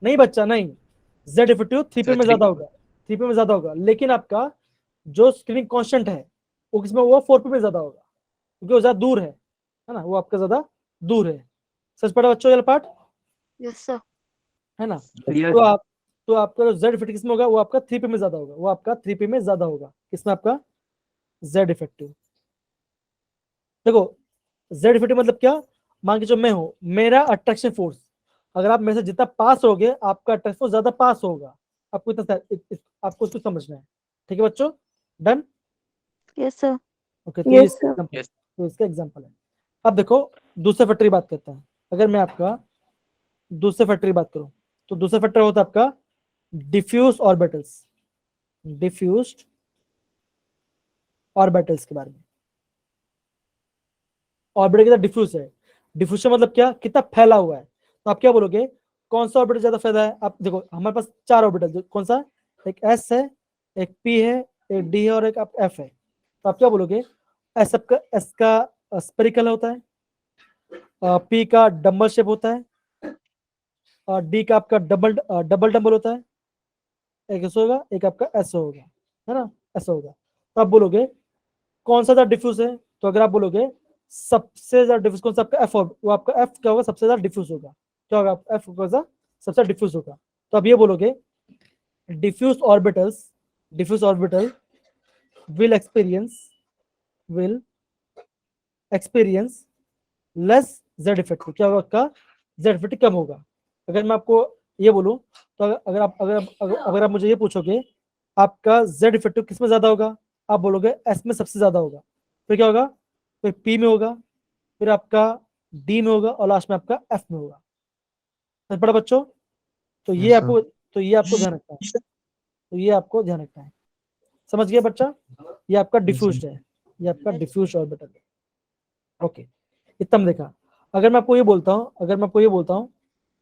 नहीं बच्चा नहीं, z इफेक्टिव 3p में ज्यादा होगा, 3p में ज्यादा होगा, लेकिन आपका जो स्क्रीनिंग कांस्टेंट है वो किसमें होगा, 4p में ज्यादा होगा, क्योंकि वो ज्यादा दूर है ना, वो आपका ज्यादा दूर है। सच पढ़ा बच्चों ये पार्ट, Yes, sir. है ना। तो आपका जो जेड इफेक्टिव किसमें होगा, वो आपका 3p में ज्यादा होगा, वो आपका 3p में ज्यादा होगा, किसमें आपका जेड इफेक्टिव। देखो जेड इफेक्टिव मतलब क्या, मान के जो मैं हूं, मेरा अट्रैक्शन फोर्स, अगर आप मेरे से जितना पास होगे आपका अट्रैक्शन फोर्स ज्यादा पास होगा, आपको इतना आपको इसको समझना है, ठीक है बच्चों, डन। Yes, sir. ओके, तो Yes, sir. तो इसका एग्जांपल है। अब देखो दूसरे फैक्टर की बात करते हैं, अगर मैं आपका दूसरे फैक्टर की बात करूं तो दूसरा फैक्टर होता है आपका डिफ्यूज ऑर्बिटल्स, डिफ्यूज्ड ऑर्बिटल्स के बारे में। ऑर्बिटल कितना डिफ्यूज है, डिफ्यूज का मतलब क्या, कितना फैला हुआ है। तो आप क्या बोलोगे, कौन सा ऑर्बिटल ज्यादा फैला है। आप देखो हमारे पास 4 ऑर्बिटल, कौन सा, एक एस है, एक पी है, एक डी है और एक एफ है। तो आप क्या बोलोगे, एस का स्पेरिकल होता है, पी का डंबल शेप होता है, और डी का आपका डबल डबल डंबल होता है, एक ऐसा होगा, एक आपका ऐसा होगा, है ना, ऐसा होगा। तो आप बोलोगे कौन सा ज्यादा डिफ्यूज है, तो अगर आप बोलोगे सबसे ज्यादा डिफ्यूज कौन सा, आपका एफ, वो आपका एफ क्या होगा, सबसे ज्यादा डिफ्यूज होगा, क्या होगा, एफ कौन सा सबसे ज्यादा डिफ्यूज होगा। तो आप ये बोलोगे diffuse orbital will experience less Z effective, क्या होगा आपका जेड इफेक्टिव कम होगा। अगर मैं आपको ये बोलूं तो अगर आप मुझे ये पूछोगे आपका जेड इफेक्टिव किस में ज्यादा होगा, आप बोलोगे एस में सबसे ज्यादा होगा, फिर क्या होगा, फिर पी में होगा, फिर आपका डी में होगा और लास्ट में आपका एफ में होगा। समझ पड़ा बच्चों, तो ये Yes, आपको ध्यान रखना है, तो ये आपको ध्यान रखना है। समझ गया बच्चा, ये आपका डिफ्यूज्ड है, ये आपका डिफ्यूज ऑर्बिटल है। ओके, इतना देखा। अगर मैं आपको ये बोलता हूं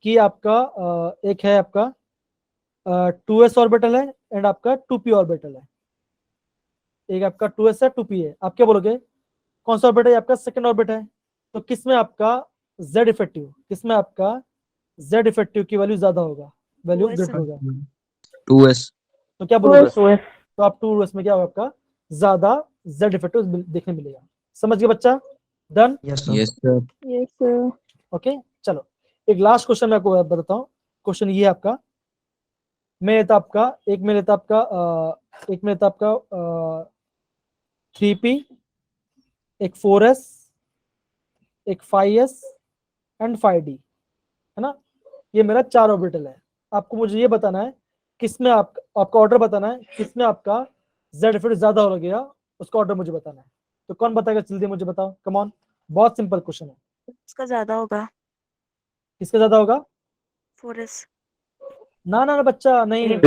कि आपका एक है आपका 2s ऑर्बिटल है एंड आपका 2p ऑर्बिटल है, एक आपका 2s है 2p है, आप क्या बोलोगे कौन सा ऑर्बिट है, आपका सेकंड ऑर्बिट है। तो किसमें आपका जेड इफेक्टिव की वैल्यू ज्यादा होगा, वैल्यू 2s ग्रेटर होगा। 2s तो क्या बोलोगे, तो आप 2s में क्या होगा, आपका ज्यादा जेड इफेक्टिव देखने मिलेगा। समझ गए बच्चा, done. yes, sir. yes sir Yes, sir. Okay चलो, एक लास्ट क्वेश्चन मैं आपको बताता हूँ। क्वेश्चन ये है आपका, मैं लेता आपका 3p, एक 4s, एक 5s एंड 5d, है ना, ये मेरा 4 ऑर्बिटल है। आपको मुझे ये बताना है किसमें आपका ऑर्डर बताना है, किसमें आपका जेड इफेक्ट ज्यादा हो गया, उसका ऑर्डर मुझे बताना है। तो कौन बताएगा, जल्दी मुझे बताओ, कम ऑन, बहुत सिंपल क्वेश्चन है। उसका ज्यादा होगा। किसका ज्यादा होगा, 4s। ना ना ना बच्चा नहीं,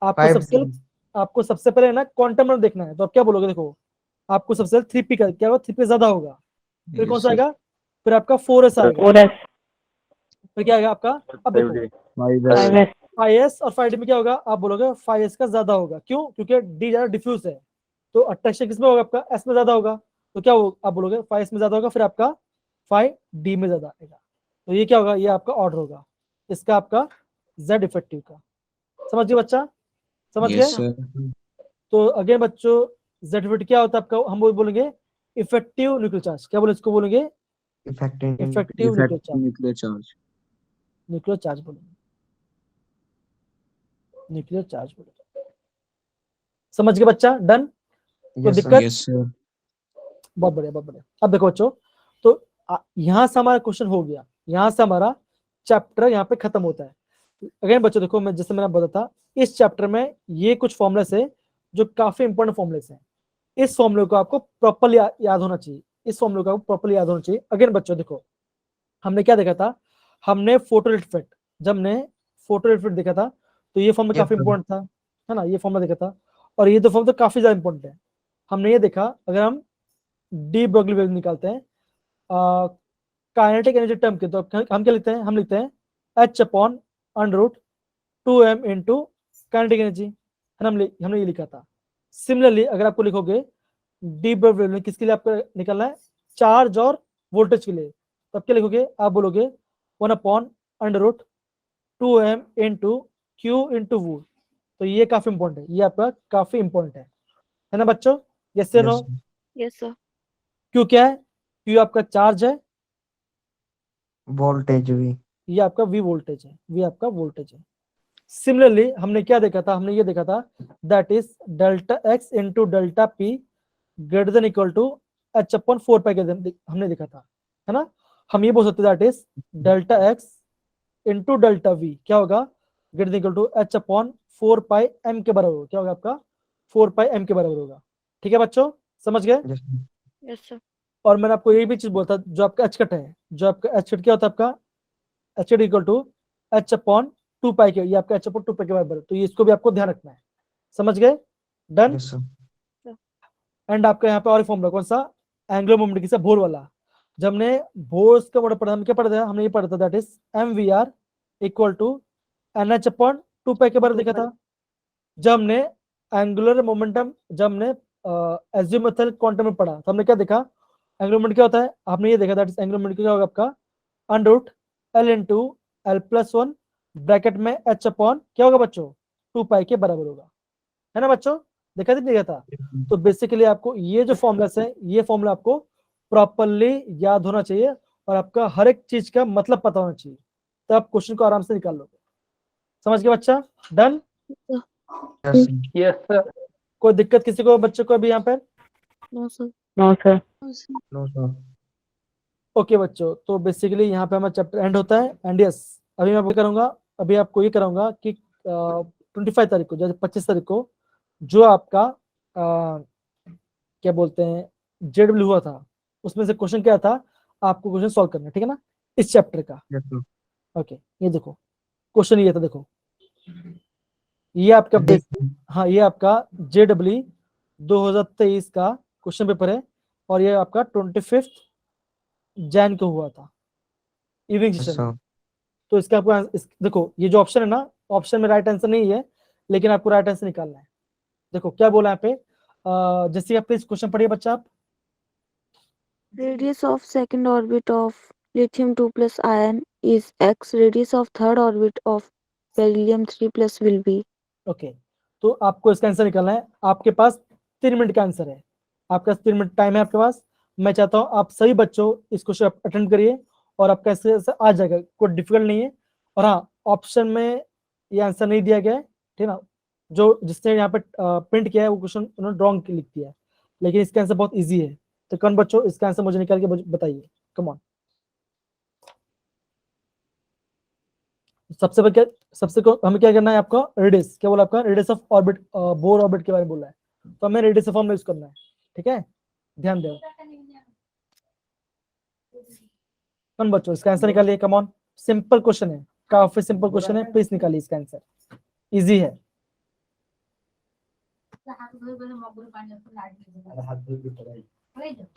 आपको 5D. सबसे पहले ना क्वांटम में देखना है। तो आप क्या बोलोगे, देखो आपको सबसे पहले 3p का क्या होगा, 3p ज्यादा होगा, फिर कौन yes सा sir आएगा, फिर आपका 4s आएगा, फिर क्या आएगा आपका, अब देखो 5s 5s और 5d में क्या होगा, आप बोलोगे 5s का ज्यादा होगा, क्यों, क्योंकि d ज्यादा डिफ्यूज है, तो अट्रैक्शन किसमें होगा, आपका s में ज्यादा होगा। तो क्या होगा, आप बोलोगे 5s में ज्यादा होगा, फिर आपका 5d में ज्यादा आएगा। तो ये क्या होगा, ये आपका ऑर्डर होगा इसका, आपका z इफेक्टिव का। समझ गए बच्चा, समझ yes गए। sir तो अगेन बच्चों, z इफेक्टिव क्या होता है आपका, हम वो बोलेंगे इफेक्टिव न्यूक्लियर चार्ज, क्या बोले इसको, बोलेंगे Effective. Effective effective nuclear charge nuclear charge बोलेंगे, न्यूक्लियर चार्ज बोलेंगे। समझ गए बच्चा, डन। कोई Yes, sir. दिक्कत, yes sir बहुत बढ़िया बहुत बढ़िया। अब देखो बच्चों, तो यहां से हमारा क्वेश्चन हो गया, यहां से हमारा चैप्टर यहाँ पे खत्म होता है। अगेन बच्चों देखो, मैं जैसे मैंने बताया था, इस चैप्टर में ये कुछ फॉर्मुलेस है जो काफी इंपॉर्टेंट फॉर्मुलेस हैं। इस फॉर्मूले को आपको प्रॉपर्ली याद होना चाहिए, इस फॉर्मूले को आपको प्रॉपर्ली याद होना चाहिए। अगेन बच्चों देखो, हमने क्या देखा था, हमने फोटो इफेक्ट, जब हमने फोटो इफेक्ट देखा था तो ये फॉर्मूला Yes, काफी sir. इंपॉर्टेंट था, है ना, ये फॉर्मूला देखा था। और ये दो फॉर्मूला तो काफी ज्यादा इंपॉर्टेंट है। हमने ये देखा, अगर हम डी ब्रोगली वैल्यू निकालते हैं काइनेटिक एनर्जी टर्म के, तो हम क्या लिखते हैं, हम लिखते हैं H upon under root 2m into kinetic energy, है ना, हमने ये लिखा था। सिमिलरली अगर आपको लिखोगे डी ब्रोगली वैल्यू किसके लिए आपको निकालना है, चार्ज और वोल्टेज के लिए, तो आप क्या लिखोगे, आप बोलोगे 1 upon under root 2m into Q into volt. तो ये काफी इंपॉर्टेंट है, ये आपका काफी इंपॉर्टेंट है ना बच्चों, यस या Yes, no. sir. Yes, sir. Q क्या है, क्यू आपका चार्ज है, Voltage भी. ये आपका वी वोल्टेज है, वी आपका वोल्टेज है। सिमिलरली हमने क्या देखा था, हमने ये देखा था that is delta X into delta P greater than equal to H upon 4 pi हमने देखा था, है ना। हम ये बोल सकते that is delta X into delta V क्या होगा, greater than equal to H upon 4 pi M के बराबर होगा, क्या होगा आपका 4 पाई एम के बराबर होगा। ठीक है बच्चों, समझ गए। Yes, sir. Yes, sir. और मैंने आपको ये भी चीज बोला था, जो आपका एच कट है, जो आपका एच कट क्या होता है आपका, H equal to H upon 2 pi के, ये आपका एच अपॉन 2 पाई के बराबर है, तो ये इसको भी आपको ध्यान रखना है। समझ गए? डन। Yes sir. एंड आपका यहाँ पे और फॉर्मूला कौन सा, एंगुलर मोमेंट किसा, भोर वाला। जब हमने भोर का वर्ड पढ़ा, हम क्या पढ़ा था, हमने ये पढ़ा था that is M V R equal to N H upon 2 pi के बराबर देखा था। जब हमने एंगुलर मोमेंटम, जब हमने एजिमुथल क्वांटम में पढ़ा, तो हमने क्या देखा, एंगुलर मोमेंट क्या होता है, आपने ये देखा दैट इज एंगुलर मोमेंट क्या होगा आपका, under root L into L plus 1 bracket में एच अपॉन क्या होगा बच्चों, 2 पाई के बराबर होगा, है ना बच्चों? देखा था, देखा था। तो बेसिकली आपको ये जो फॉर्मूलास है, ये फॉर्मूला आपको प्रॉपरली याद होना चाहिए और आपका हर एक चीज का मतलब पता होना चाहिए, तो आप क्वेश्चन को आराम से निकाल लोगे। समझ गए बच्चा? Done. Yes sir. Yes sir. कोई दिक्कत किसी को, बच्चों को अभी यहाँ पर? No sir. No sir. No sir. Okay बच्चों, तो बेसिकली यहाँ पे हमारा चैप्टर एंड होता है। एंड यस, अभी मैं करूंगा, अभी आपको ये कराऊंगा कि 25 तारीख को, जैसे 25 तारीख को जो आपका क्या बोलते हैं जेडब्ल्यू हुआ था, उसमें से क्वेश्चन क्या था, आपको क्वेश्चन सॉल्व करना है, ठीक है ना, इस चैप्टर का। Yes sir. ओके, ये देखो क्वेश्चन ये था, देखो ये आपका हाँ, ये आपका जेडब्ल्यू 2023 का क्वेश्चन पेपर है, और ये आपका 25 जैन को हुआ था इवनिंग यस सेशन में। सर। तो इसका आपको देखो, ये जो ऑप्शन है ना, ऑप्शन में राइट आंसर नहीं है, लेकिन आपको राइट आंसर निकालना है। देखो क्या बोला यहाँ पे, जैसे आप प्लीज क्वेश्चन पढ़िए बच्चा आप। Radius of second orbit of lithium 2 plus ion is x. Radius of third orbit of beryllium 3 plus will be. Okay, तो आपको इसका आंसर निकालना है। आपके पास 3 मिनट का आंसर है, आपका 3 मिनट टाइम है आपके पास। मैं चाहता हूँ आप सभी बच्चों इस क्वेश्चन अटेंड करिए और आपका इससे आ जाएगा, कोई डिफिकल्ट नहीं है। और हाँ, ऑप्शन में ये आंसर नहीं दिया गया है, ठीक है ना, जो जिसने यहाँ पे प्रिंट किया है वो क्वेश्चन उन्होंने रॉन्ग लिख दिया है, लेकिन इसका आंसर बहुत ईजी है। तो कौन बच्चों इसका आंसर मुझे निकाल के बताइए, कम ऑन। सबसे पहले हमें क्या करना है, आपका रेडियस क्या बोला, आपका radius of orbit, Bohr orbit के बारे में बोला है, तो हमें रेडियस फॉर्मूला यूज करना है, ठीक है, ध्यान दो। कौन बच्चों इसका आंसर निकालिए, कम ऑन, सिंपल क्वेश्चन है, काफी सिंपल क्वेश्चन है, प्लीज निकालिए इसका आंसर, इजी है।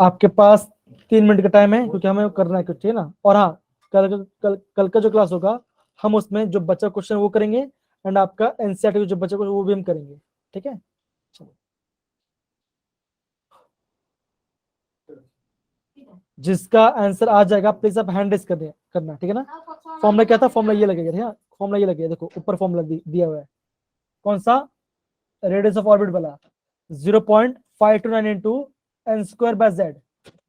आपके पास 3 मिनट का टाइम है, क्योंकि हमें करना है कुछ, ठीक है ना। और हाँ, कल का जो क्लास होगा, हम उसमें जो बच्चा क्वेश्चन वो करेंगे, एंड आपका एनसीईआरटी जो बच्चा क्वेश्चन वो भी हम करेंगे, ठीक है। चलो, जिसका आंसर आ जाएगा प्लीज आप हैंड रेज करना, ठीक है ना। फॉर्मूला क्या था, फॉर्मूला ये लगेगा, ठीक है, फॉर्मूला ये लगेगा, देखो ऊपर फॉर्मूला दिया हुआ है, कौन सा, रेडियस ऑफ ऑर्बिट वाला 0.529 into N square by Z,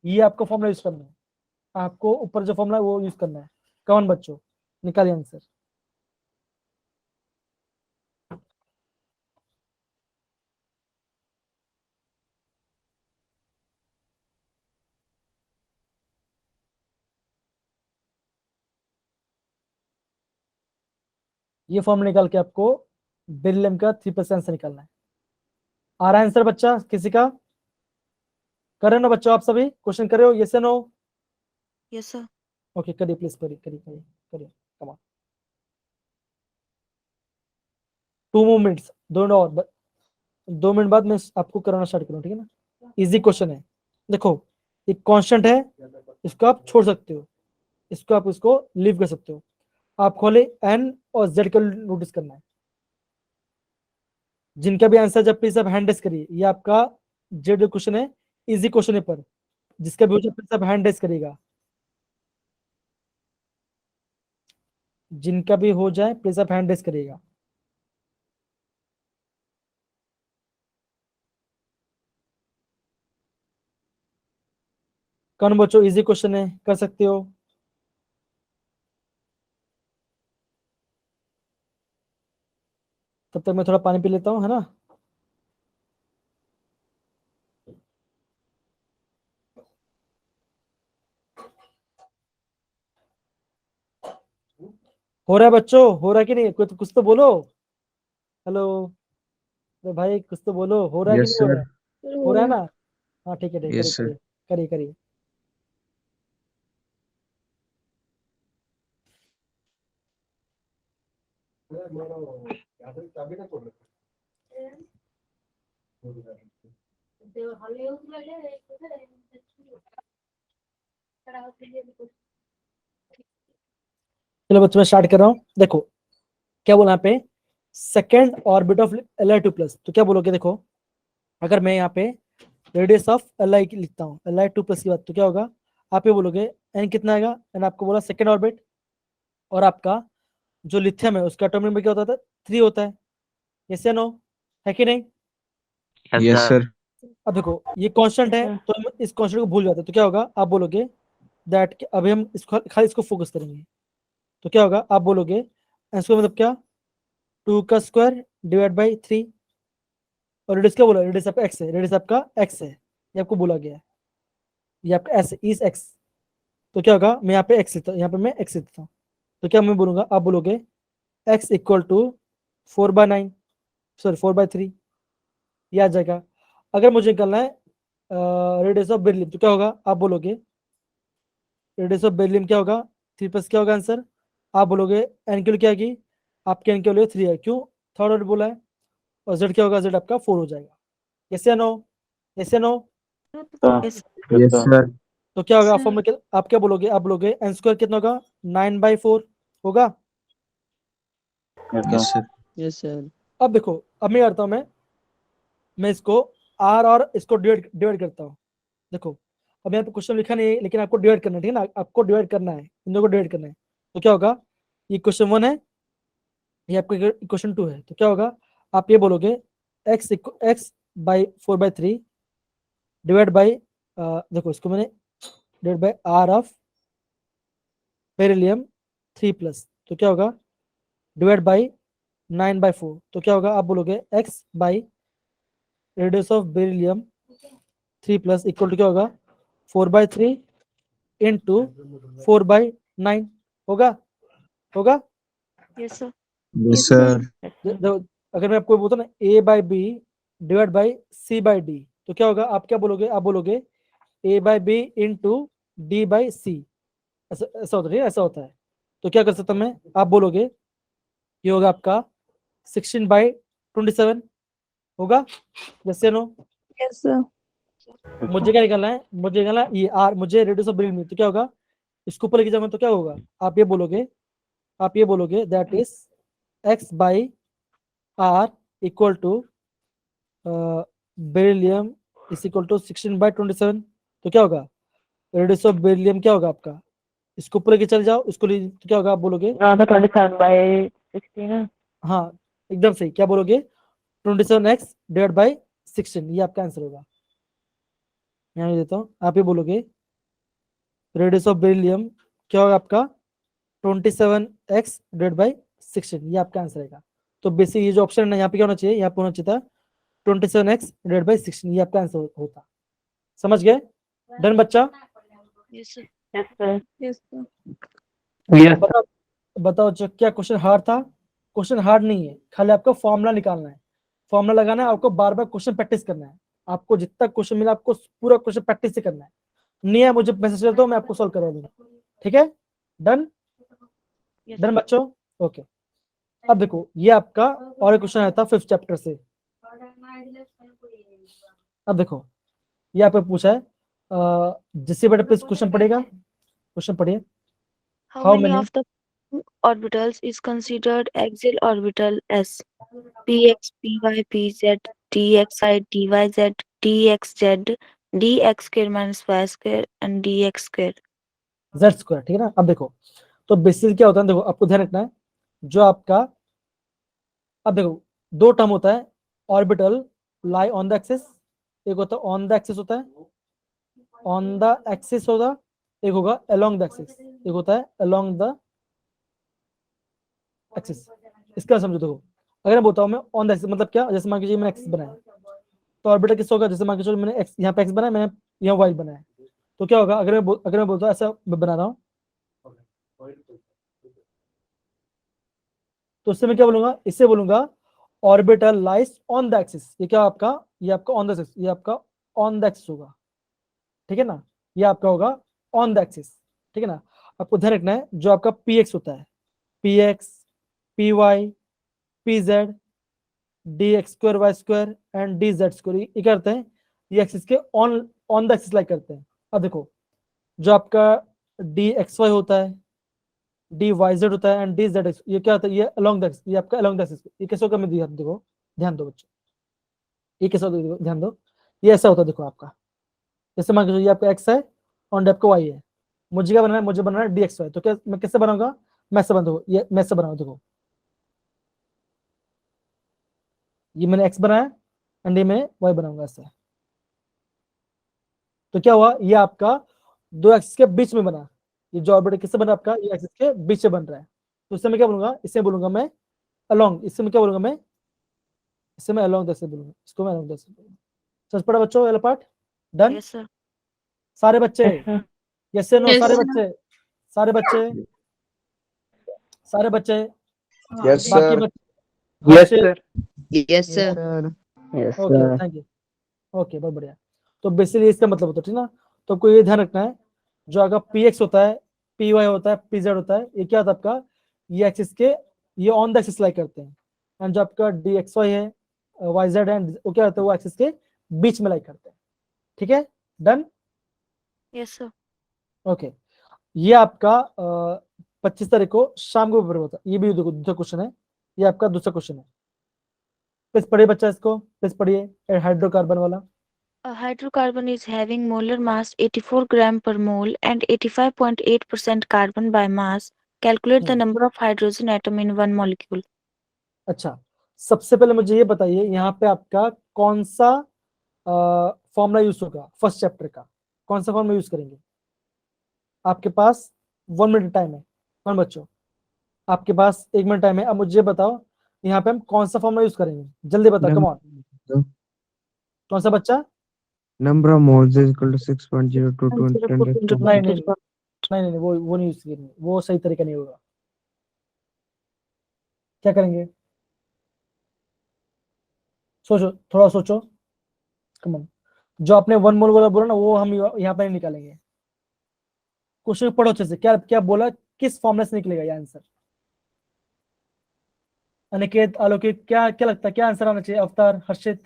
ये आपको फॉर्मूला यूज करना है, आपको ऊपर जो फॉर्मूला है वो यूज करना है। कौन बच्चों निकालिए आंसर। ये फॉर्मूला निकाल के आपको बेरिलियम का 3% आंसर निकालना है। आ रहा है आंसर बच्चा किसी का? कर रहे हो ना बच्चों, आप सभी क्वेश्चन कर रहे हो, यस या नो? Yes sir. ओके, करिए प्लीज, करिए करिए करिए करिए, कम ऑन। 2 मिनट्स, 2 मिनट बाद मैं आपको कराना स्टार्ट करूँ, ठीक है ना। इजी क्वेश्चन है, देखो एक कांस्टेंट है, इसको आप छोड़ सकते हो, इसको आप इसको लीव कर सकते हो। आप खोले एन और जेड का नोटिस करना है, जिनका भी आंसर जब प्लीज आप हैंड रेस करिए। ये आपका जेड क्वेश्चन है, इजी क्वेश्चन है, पर जिसका भी हो जाए प्लीज आप हैंड रेस करिएगा, जिनका भी हो जाए प्लीज आप हैंड रेस करिएगा। कौन बच्चों इजी क्वेश्चन है, कर सकते हो? तब तक मैं थोड़ा पानी पी लेता हूँ, है ना। हो रहा है बच्चों, हो रहा है कि नहीं, कोई तो कुछ तो बोलो, हेलो, तो भाई कुछ तो बोलो, हो रहा है कि यस नहीं हो रहा सर। है? हो रहा है ना, हाँ ठीक है, ठीक, करिए यस सर। करिए करिए करिए। चलो बच्चों मैं स्टार्ट कर रहा हूँ। देखो क्या बोला यहाँ पे, second orbit of Li2 plus. तो क्या बोलोगे, देखो अगर मैं यहाँ पे रेडियस ऑफ Li की लिखता हूँ, Li2 प्लस की बात, तो क्या होगा, आप ये बोलोगे n कितना आएगा, n आपको बोला सेकेंड ऑर्बिट, और आपका जो लिथियम है उसका एटॉमिक नंबर क्या होता है, 3 होता है। यस या नो, है कि नहीं? Yes, sir. अब देखो ये कांस्टेंट है तो हम इस कांस्टेंट को भूल जाते हैं, तो क्या होगा, आप बोलोगे दैट अभी हम इसको खाली इसको फोकस करेंगे। तो क्या होगा, आप बोलोगे इसको मतलब क्या, 2 का स्क्वायर डिवाइड बाई 3, और रेडियस क्या बोला, रेडियस आपका x है, रेडियस आपका x है, ये आपको बोला गया है, ये आपका s इज x। तो क्या होगा, मैं यहाँ पे x लिखता हूँ, यहाँ पे मैं x लिखता हूँ। तो क्या मैं बोलूंगा, आप बोलोगे x इक्वल टू 4/9, सॉरी 4/3, ये आ जाएगा। अगर मुझे निकालना है रेडियस ऑफ बेरिलियम, तो क्या होगा, आप बोलोगे रेडियस ऑफ बेरिलियम क्या होगा, 3 प्लस क्या होगा आंसर, आप बोलोगे एन की क्या आएगी, आपके एन के लिए 3 है, क्यों, थर्ड ऑर्डर बोला है, और जेड क्या होगा, जेड आपका 4 हो जाएगा। यस या नो, यस या नो। Yes. Yes, sir. तो क्या होगा, Sir. आप क्या बोलोगे, आप बोलोगे एन स्क्वायर कितना होगा, 9/4 होगा। Yes, sir. Yes sir. अब देखो, अब मैं करता हूँ, मैं इसको आर और इसको डिवाइड करता हूँ। देखो अब यहाँ पे क्वेश्चन लिखा नहीं है, लेकिन आपको डिवाइड करना है, ठीक है ना, आपको डिवाइड करना है, इन दोनों को डिवाइड करना है। तो क्या होगा, ये क्वेश्चन 1 है, ये आपका क्वेश्चन 2 है। तो क्या होगा, आप ये बोलोगे x बाई 4/3 डिवाइड बाई, देखो इसको मैंने divide by R of beryllium 3 plus, तो क्या होगा, डिवाइड बाई 9/4। तो क्या होगा, आप बोलोगे x by radius of beryllium 3 plus equal to क्या होगा, 4/3 इंटू 4/9 होगा, होगा। Yes, sir. Yes, sir. अगर मैं आपको बोलता ना a/b डिवाइड बाई c/d, तो क्या होगा, आप क्या बोलोगे, आप बोलोगे a/b इंटू d/c, ऐसा ऐसा होता है, ऐसा होता है। तो क्या कर सकता हूं मैं, आप बोलोगे ये होगा आपका 16/27 होगा। जैसे नो, Yes, sir. मुझे क्या निकालना है, मुझे निकालना है ये आर, मुझे रेडियस ऑफ बेरिलियम, तो क्या होगा, इसको ऊपर लेके जाऊंगा तो क्या होगा, आप ये बोलोगे that is x by R equal to beryllium is equal to 16/27। तो क्या होगा, रेडियस ऑफ बेरिलियम क्या होगा आपका, इसको ऊपर लेके चल जाओ, इसको तो क्या होगा, आप बोलोगे 27/16 हाँ एकदम सही, क्या बोलोगे 27x डिवाइड बाई 16, ये आपका आंसर होगा। यहाँ देता हूँ, आप ये बोलोगे रेडियस ऑफ बेरिलियम क्या होगा आपका 27x डिवाइड बाई 16, ये आपका आंसर रहेगा। तो बेसिक ये जो ऑप्शन है यहाँ पे क्या होना चाहिए, यहाँ पे होना चाहिए था 27x डिवाइड बाई 16, ये आपका आंसर होता। समझ गए, डन बच्चा। Yes, sir. Yes, sir. Yes, sir. Yes, बताओ बताओ जो क्या क्वेश्चन हार्ड था, क्वेश्चन हार्ड नहीं है, खाली आपको फॉर्मूला निकालना है, फॉर्मूला लगाना है, आपको बार बार क्वेश्चन प्रैक्टिस करना है, आपको जितना क्वेश्चन मिला आपको पूरा क्वेश्चन प्रैक्टिस से करना है, नहीं है मुझे मैसेज कर दो, मैं आपको सॉल्व करवा दूंगा, ठीक है, डन, Yes, डन sir. बच्चों, ओके। अब देखो ये आपका और एक क्वेश्चन आया था 5th चैप्टर से। अब देखो ये आपने पूछा है, जिससे बेटा प्लीज क्वेश्चन पढ़ेगा, क्वेश्चन पढ़िए। How How many many? of the orbitals is considered axial orbital S? Px, Py, Pz, Dxi, Dyz, Dxz, dx square minus y square and dx square. Z square, ठीक है ना। अब देखो तो बेसिस क्या होता है, देखो आपको ध्यान रखना है, जो आपका, अब देखो दो टर्म होता है, orbital lie on the axis, एक होता है ऑन द एक्सिस होता है, ऑन द एक्सिस होगा, एक होगा अलोंग द एक्सिस, एक होता है अलोंग द एक्सिस। इसका समझो, देखो अगर मैं बोलता हूँ मैं ऑन द एक्सिस मतलब क्या, जैसे मान लीजिए मैंने एक्सिस बनाया, तो ऑर्बिटल किस होगा, जैसे मान के चलो मैंने एक्स यहाँ पे एक्स बनाया, मैंने यहाँ वाई बनाया, तो क्या होगा, अगर मैं बोलता हूँ ऐसा बना रहा हूँ, तो उससे मैं क्या बोलूंगा, इससे बोलूंगा orbital lies on the axis, ये क्या आपका, ये आपका ऑन द एक्सिस, ये आपका ऑन द एक्सिस होगा, ठीक है ना, ये आपका होगा ऑन द एक्सिस, ठीक है ना। आपको ध्यान रखना है जो आपका पी एक्स होता है, P X, P Y, P Z D X square Y square and D Z square, ये करते हैं, ये एक्सिस के ऑन द एक्सिस लाइक करते हैं। अब देखो जो आपका डी एक्स वाई होता है, डी वाई जेड होता है एंड डी जेड एक्स, ये क्या होता है, ये अलोंग द एक्सिस, ये आपका अलोंग द एक्सिस, ये कैसे होगा मैं देखो, ध्यान दो बच्चों, ये कैसे होता है ध्यान दो, ये ऐसा होता है देखो आपका, जैसे मान लो ये आपका एक्स है और आपका वाई है, मुझे क्या बनाना है, मुझे बनाना है डी एक्स वाई, तो क्या मैं कैसे बनाऊंगा, मैं से बना दो, ये मैं से बनाऊंगा, देखो ये मैंने एक्स बनाया एंड ये मैं वाई बनाऊंगा ऐसे, तो क्या हुआ, ये आपका दो एक्सिस के बीच में बना, ये जो ऑर्बिटल किससे बना आपका, ये एक्सिस के बीच से बन रहा है, तो इससे मैं क्या बोलूंगा, इससे बोलूंगा मैं अलोंग, इससे मैं क्या बोलूंगा मैं, इससे मैं अलोंग दैसे बोलूंगा, इसको मैं अलोंग दैसे बोलूंगा। समझ पड़ा बच्चों वाला पार्ट, डन, Yes, sir. सारे बच्चे, यस से नो, Yes, सारे sir. बच्चे, सारे बच्चे, सारे बच्चे, Yes, बाकी sir. बच्चे, Yes, Harshit, sir. Yes, sir. Yes, okay thank you, okay बहुत बढ़िया। तो बेसिकली इसका मतलब होता है, ठीक ना, तो आपको ये ध्यान रखना है, जो आपका पी एक्स होता है, पी वाई होता है, पी जेड होता है, ये क्या होता है आपका, ये एक्सिस के, ये ऑन द एक्सिस लाई करते हैं, एंड जो आपका डी एक्स वाई है, वाई जेड है, वो क्या होता है, वो एक्सिस के बीच में लाई करते हैं, ठीक है, डन, Yes, sir. ओके। ये आपका 25 तारीख को शाम को पेपर होता है, ये भी देखो दूसरा क्वेश्चन है, ये आपका दूसरा क्वेश्चन है, प्लीज पढ़िए बच्चा इसको, प्लीज पढ़िए हाइड्रोकार्बन वाला। A hydrocarbon is having molar mass 84 gram per mole and 85.8% carbon by mass. Calculate the number of hydrogen atom in one molecule. अच्छा, सबसे पहले मुझे ये बताइए यहाँ पे आपका कौन सा फॉर्मूला यूज होगा, फर्स्ट चैप्टर का कौन सा फॉर्मूला यूज करेंगे, आपके पास 1 मिनट टाइम है, कौन बच्चों, आपके पास 1 मिनट टाइम है, अब मुझे बताओ यहाँ पे हम कौन सा फॉर्मूला यूज करेंगे, जल्दी बताओ, कम ऑन, कौन सा बच्चा, Number of moles is equal to 6.02 to 10 नहीं नहीं नहीं नहीं, वो नहीं यूज करेंगे, वो सही तरीका नहीं होगा, क्या करेंगे, सोचो थोड़ा सोचो, कम ऑन, जो आपने 1 मोल वाला बोला ना, वो हम यहाँ पे नहीं निकालेंगे, क्वेश्चन पढ़ो अच्छे से, क्या क्या बोला, किस फॉर्मूला से निकलेगा ये आंसर, अनिकेत, आलोकित, क्या क्या लगता है, क्या आंसर आना चाहिए, अवतार, हर्षित,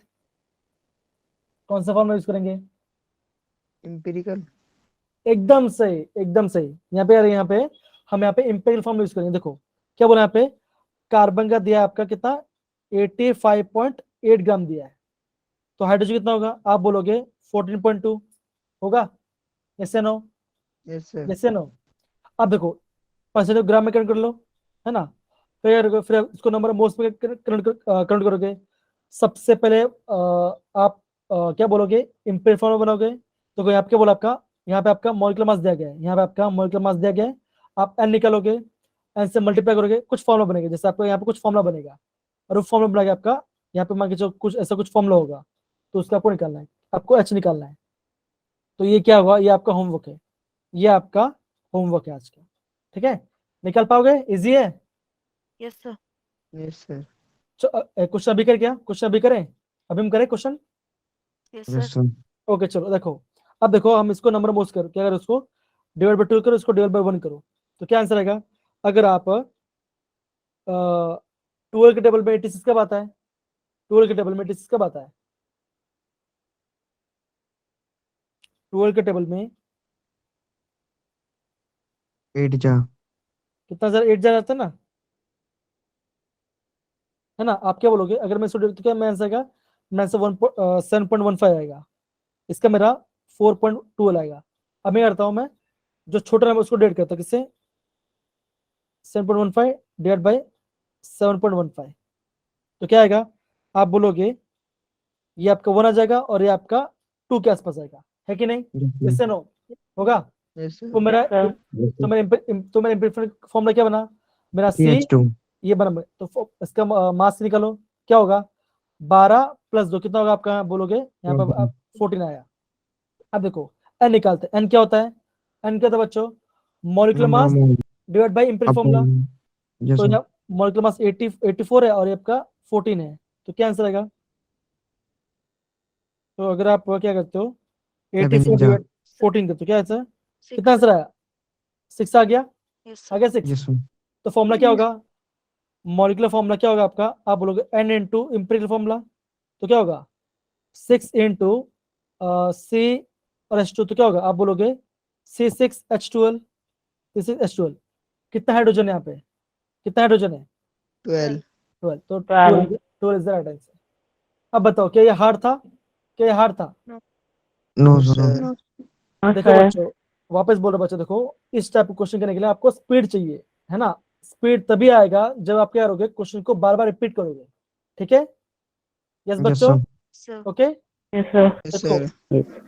कौन सा फॉर्मूला यूज करेंगे, empirical एकदम सही, एकदम सही, यहाँ पे यहाँ पे हम यहाँ पे इंपेरिकल फॉर्मूला यूज करेंगे, देखो क्या बोला यहाँ पे, कार्बन का दिया है आपका कितना 85.8 ग्राम दिया है, तो हाइड्रोजन कितना होगा, आप बोलोगे 14.2 होगा, यस या नो, yes sir यस या नो, अब देखो परसेंटेज ग्राम में कन्वर्ट कर लो, है ना, फिर इसको नंबर ऑफ मोल्स में कन्वर्ट करोगे, सबसे पहले आप क्या बोलोगे, इंपेरिकल फॉर्मूला बनाओगे, तो यहाँ पे क्या बोला आपका, यहाँ पे आपका मॉलिक्यूलर मास दिया गया है, यहाँ पे आपका मॉलिक्यूलर मास दिया गया है, आप एन निकालोगे, एन से मल्टीप्लाई करोगे, कुछ फॉर्मूला बनेगा, जैसे आपको यहाँ पे कुछ फॉर्मूला बनेगा, और वो फॉर्मूला बना के आपका यहाँ पे मान के चलो कुछ ऐसा कुछ फॉर्मूला होगा, तो उसका आपको निकालना है, आपको एच निकालना है, तो ये क्या होगा, ये आपका होमवर्क है, ये आपका होमवर्क है आज का, ठीक है, निकाल पाओगे, इजी है, Yes, sir. yes sir question अभी कर, क्या क्वेश्चन अभी करें, अभी हम करें question, Yes, sir. yes sir okay चलो देखो, अब देखो हम इसको नंबर मोल्स करो, क्या करो, उसको डिवाइड बाय 2 करो, इसको डिवाइड बाय 1 करो, तो क्या आंसर आएगा, अगर आप 12 के टेबल में 86 कब आता है, 12 के टेबल में 86 कब आता है, 12 के टेबल में 8 जा कितना, सर 8 जा जाता है ना, है ना, आप क्या बोलोगे, अगर मैं इसको तो क्या मैं आंसर आएगा, मैं आंसर 7.15 आएगा, इसका मेरा 4.12 आएगा, अब मैं करता हूँ, मैं जो छोटा नंबर उसको डिवाइड करता हूँ, किससे, 7.15 डिवाइड बाय 7.15, तो क्या आएगा, आप बोलोगे ये आपका 1 आ जाएगा और ये आपका 2 के आसपास आएगा, है कि नहीं, इससे नो होगा, yes sir तो मेरा yes तो मेरा इंपेरिकल फॉर्मूला क्या बना, मेरा सी CH2 ये बना, तो इसका मास निकालो, क्या होगा, 12 + 2 कितना होगा आपका, बोलोगे यहाँ पे 14 आया, अब देखो एन निकालते हैं, एन क्या होता है, एन क्या था बच्चों, molecular number mass of moles divide by empirical formula, yes तो sir यहाँ मॉलिक्यूलर मास 84 है और ये आपका 14 है, तो क्या आंसर आएगा, तो अगर आप क्या करते हो 84 डिवाइड 14 करते हो, क्या आंसर, कितना आंसर आया, 6 आ गया, Yes, आ sir. गया 6, yes sir तो फॉर्मूला क्या होगा, मॉलिक्यूलर फॉर्मूला क्या होगा आपका, आप बोलोगे N इंटू इंपेरिकल फॉर्मूला, तो क्या होगा 6 इंटू C और H2, तो क्या होगा आप बोलोगे C6H12, C6H12। कितना हाइड्रोजन है यहाँ पे, कितना हाइड्रोजन है 12 12, तो 12 इज द राइट आंसर। अब बताओ क्या ये हार्ड था, क्या ये हार्ड था? No Yes, sir sir. देखो बच्चों, वापस बोलो बच्चों, देखो इस टाइप का क्वेश्चन करने के लिए आपको स्पीड चाहिए, है ना। स्पीड तभी आएगा जब आप क्या करोगे, क्वेश्चन को बार बार रिपीट करोगे, ठीक है। यस यस बच्चों, sir okay. Yes, sir. Yes देखो सर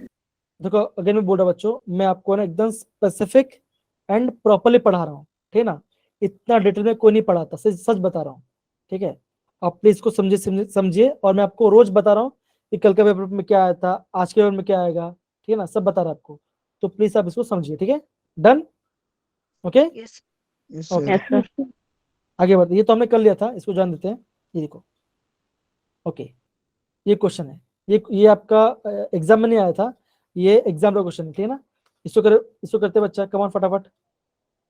देखो अगेन मैं बोल रहा हूं बच्चों, मैं आपको ना एकदम स्पेसिफिक एंड प्रॉपर्ली पढ़ा रहा हूँ, ठीक है ना। इतना डिटेल में कोई नहीं पढ़ाता, सच सच बता रहा हूँ, ठीक है। आप प्लीज इसको समझिए समझिए, और मैं आपको रोज बता रहा हूँ कि कल का पेपर में क्या आया था, आज के पेपर में क्या आएगा, ठीक है ना, सब बता रहा हूं आपको। तो प्लीज आप इसको समझिए, ठीक है। Done, okay yes yes okay. Sir Yes, sir. आगे बढ़ते, ये तो हमने कर लिया था, इसको जान देते हैं। ये देखो, ओके, ये क्वेश्चन है, ये आपका एग्जाम में नहीं आया था, ये एग्जाम का क्वेश्चन है, ठीक है ना। इसको करते बच्चा, कमान फटाफट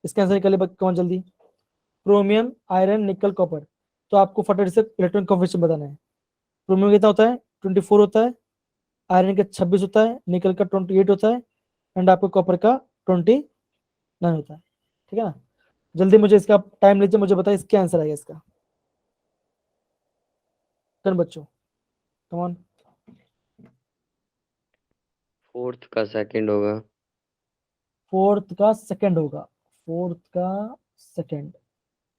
इसका आंसर निकालिए कमान जल्दी। क्रोमियम, आयरन, निकल, कॉपर, तो आपको फटाफट से इलेक्ट्रॉन कॉन्फिगरेशन बताना है। क्रोमियम कितना होता है 24 होता है, आयरन का 26 होता है, निकल का 28 होता है, एंड आपको कॉपर का 29 होता है, ठीक है ना। जल्दी मुझे इसका टाइम लीजिए, मुझे बताइए इसका आंसर आएगा इसका। डन बच्चों, कमान। फोर्थ का सेकंड होगा। फोर्थ का सेकंड होगा, फोर्थ का सेकंड,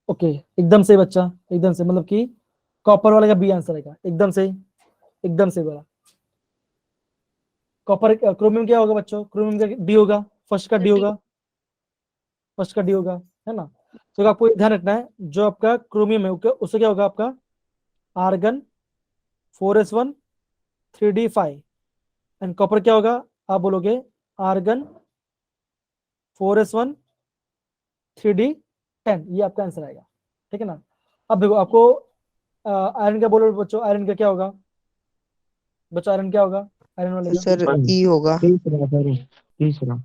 ओके एकदम सही बच्चा, एकदम से, मतलब कि कॉपर वाले का बी आंसर आएगा, एकदम सही, एकदम सही बोला। कॉपर, क्रोमियम क्या होगा बच्चों, क्रोमियम का डी होगा, फर्स्ट का डी होगा, फर्स्ट का डी होगा, है ना। तो आपको ध्यान रखना है, जो आपका क्रोमियम है उससे क्या होगा आपका argon 4s1 3d5, and copper क्या होगा, आप बोलोगे आर्गन 4s1 3d10, ये आपका आंसर आएगा, ठीक है ना। अब देखो आपको आयरन का बोलो बच्चों, आयरन का क्या होगा बच्चों, आयरन क्या होगा, आयरन वाले का सर ई होगा तीसरा सर, तीसरा।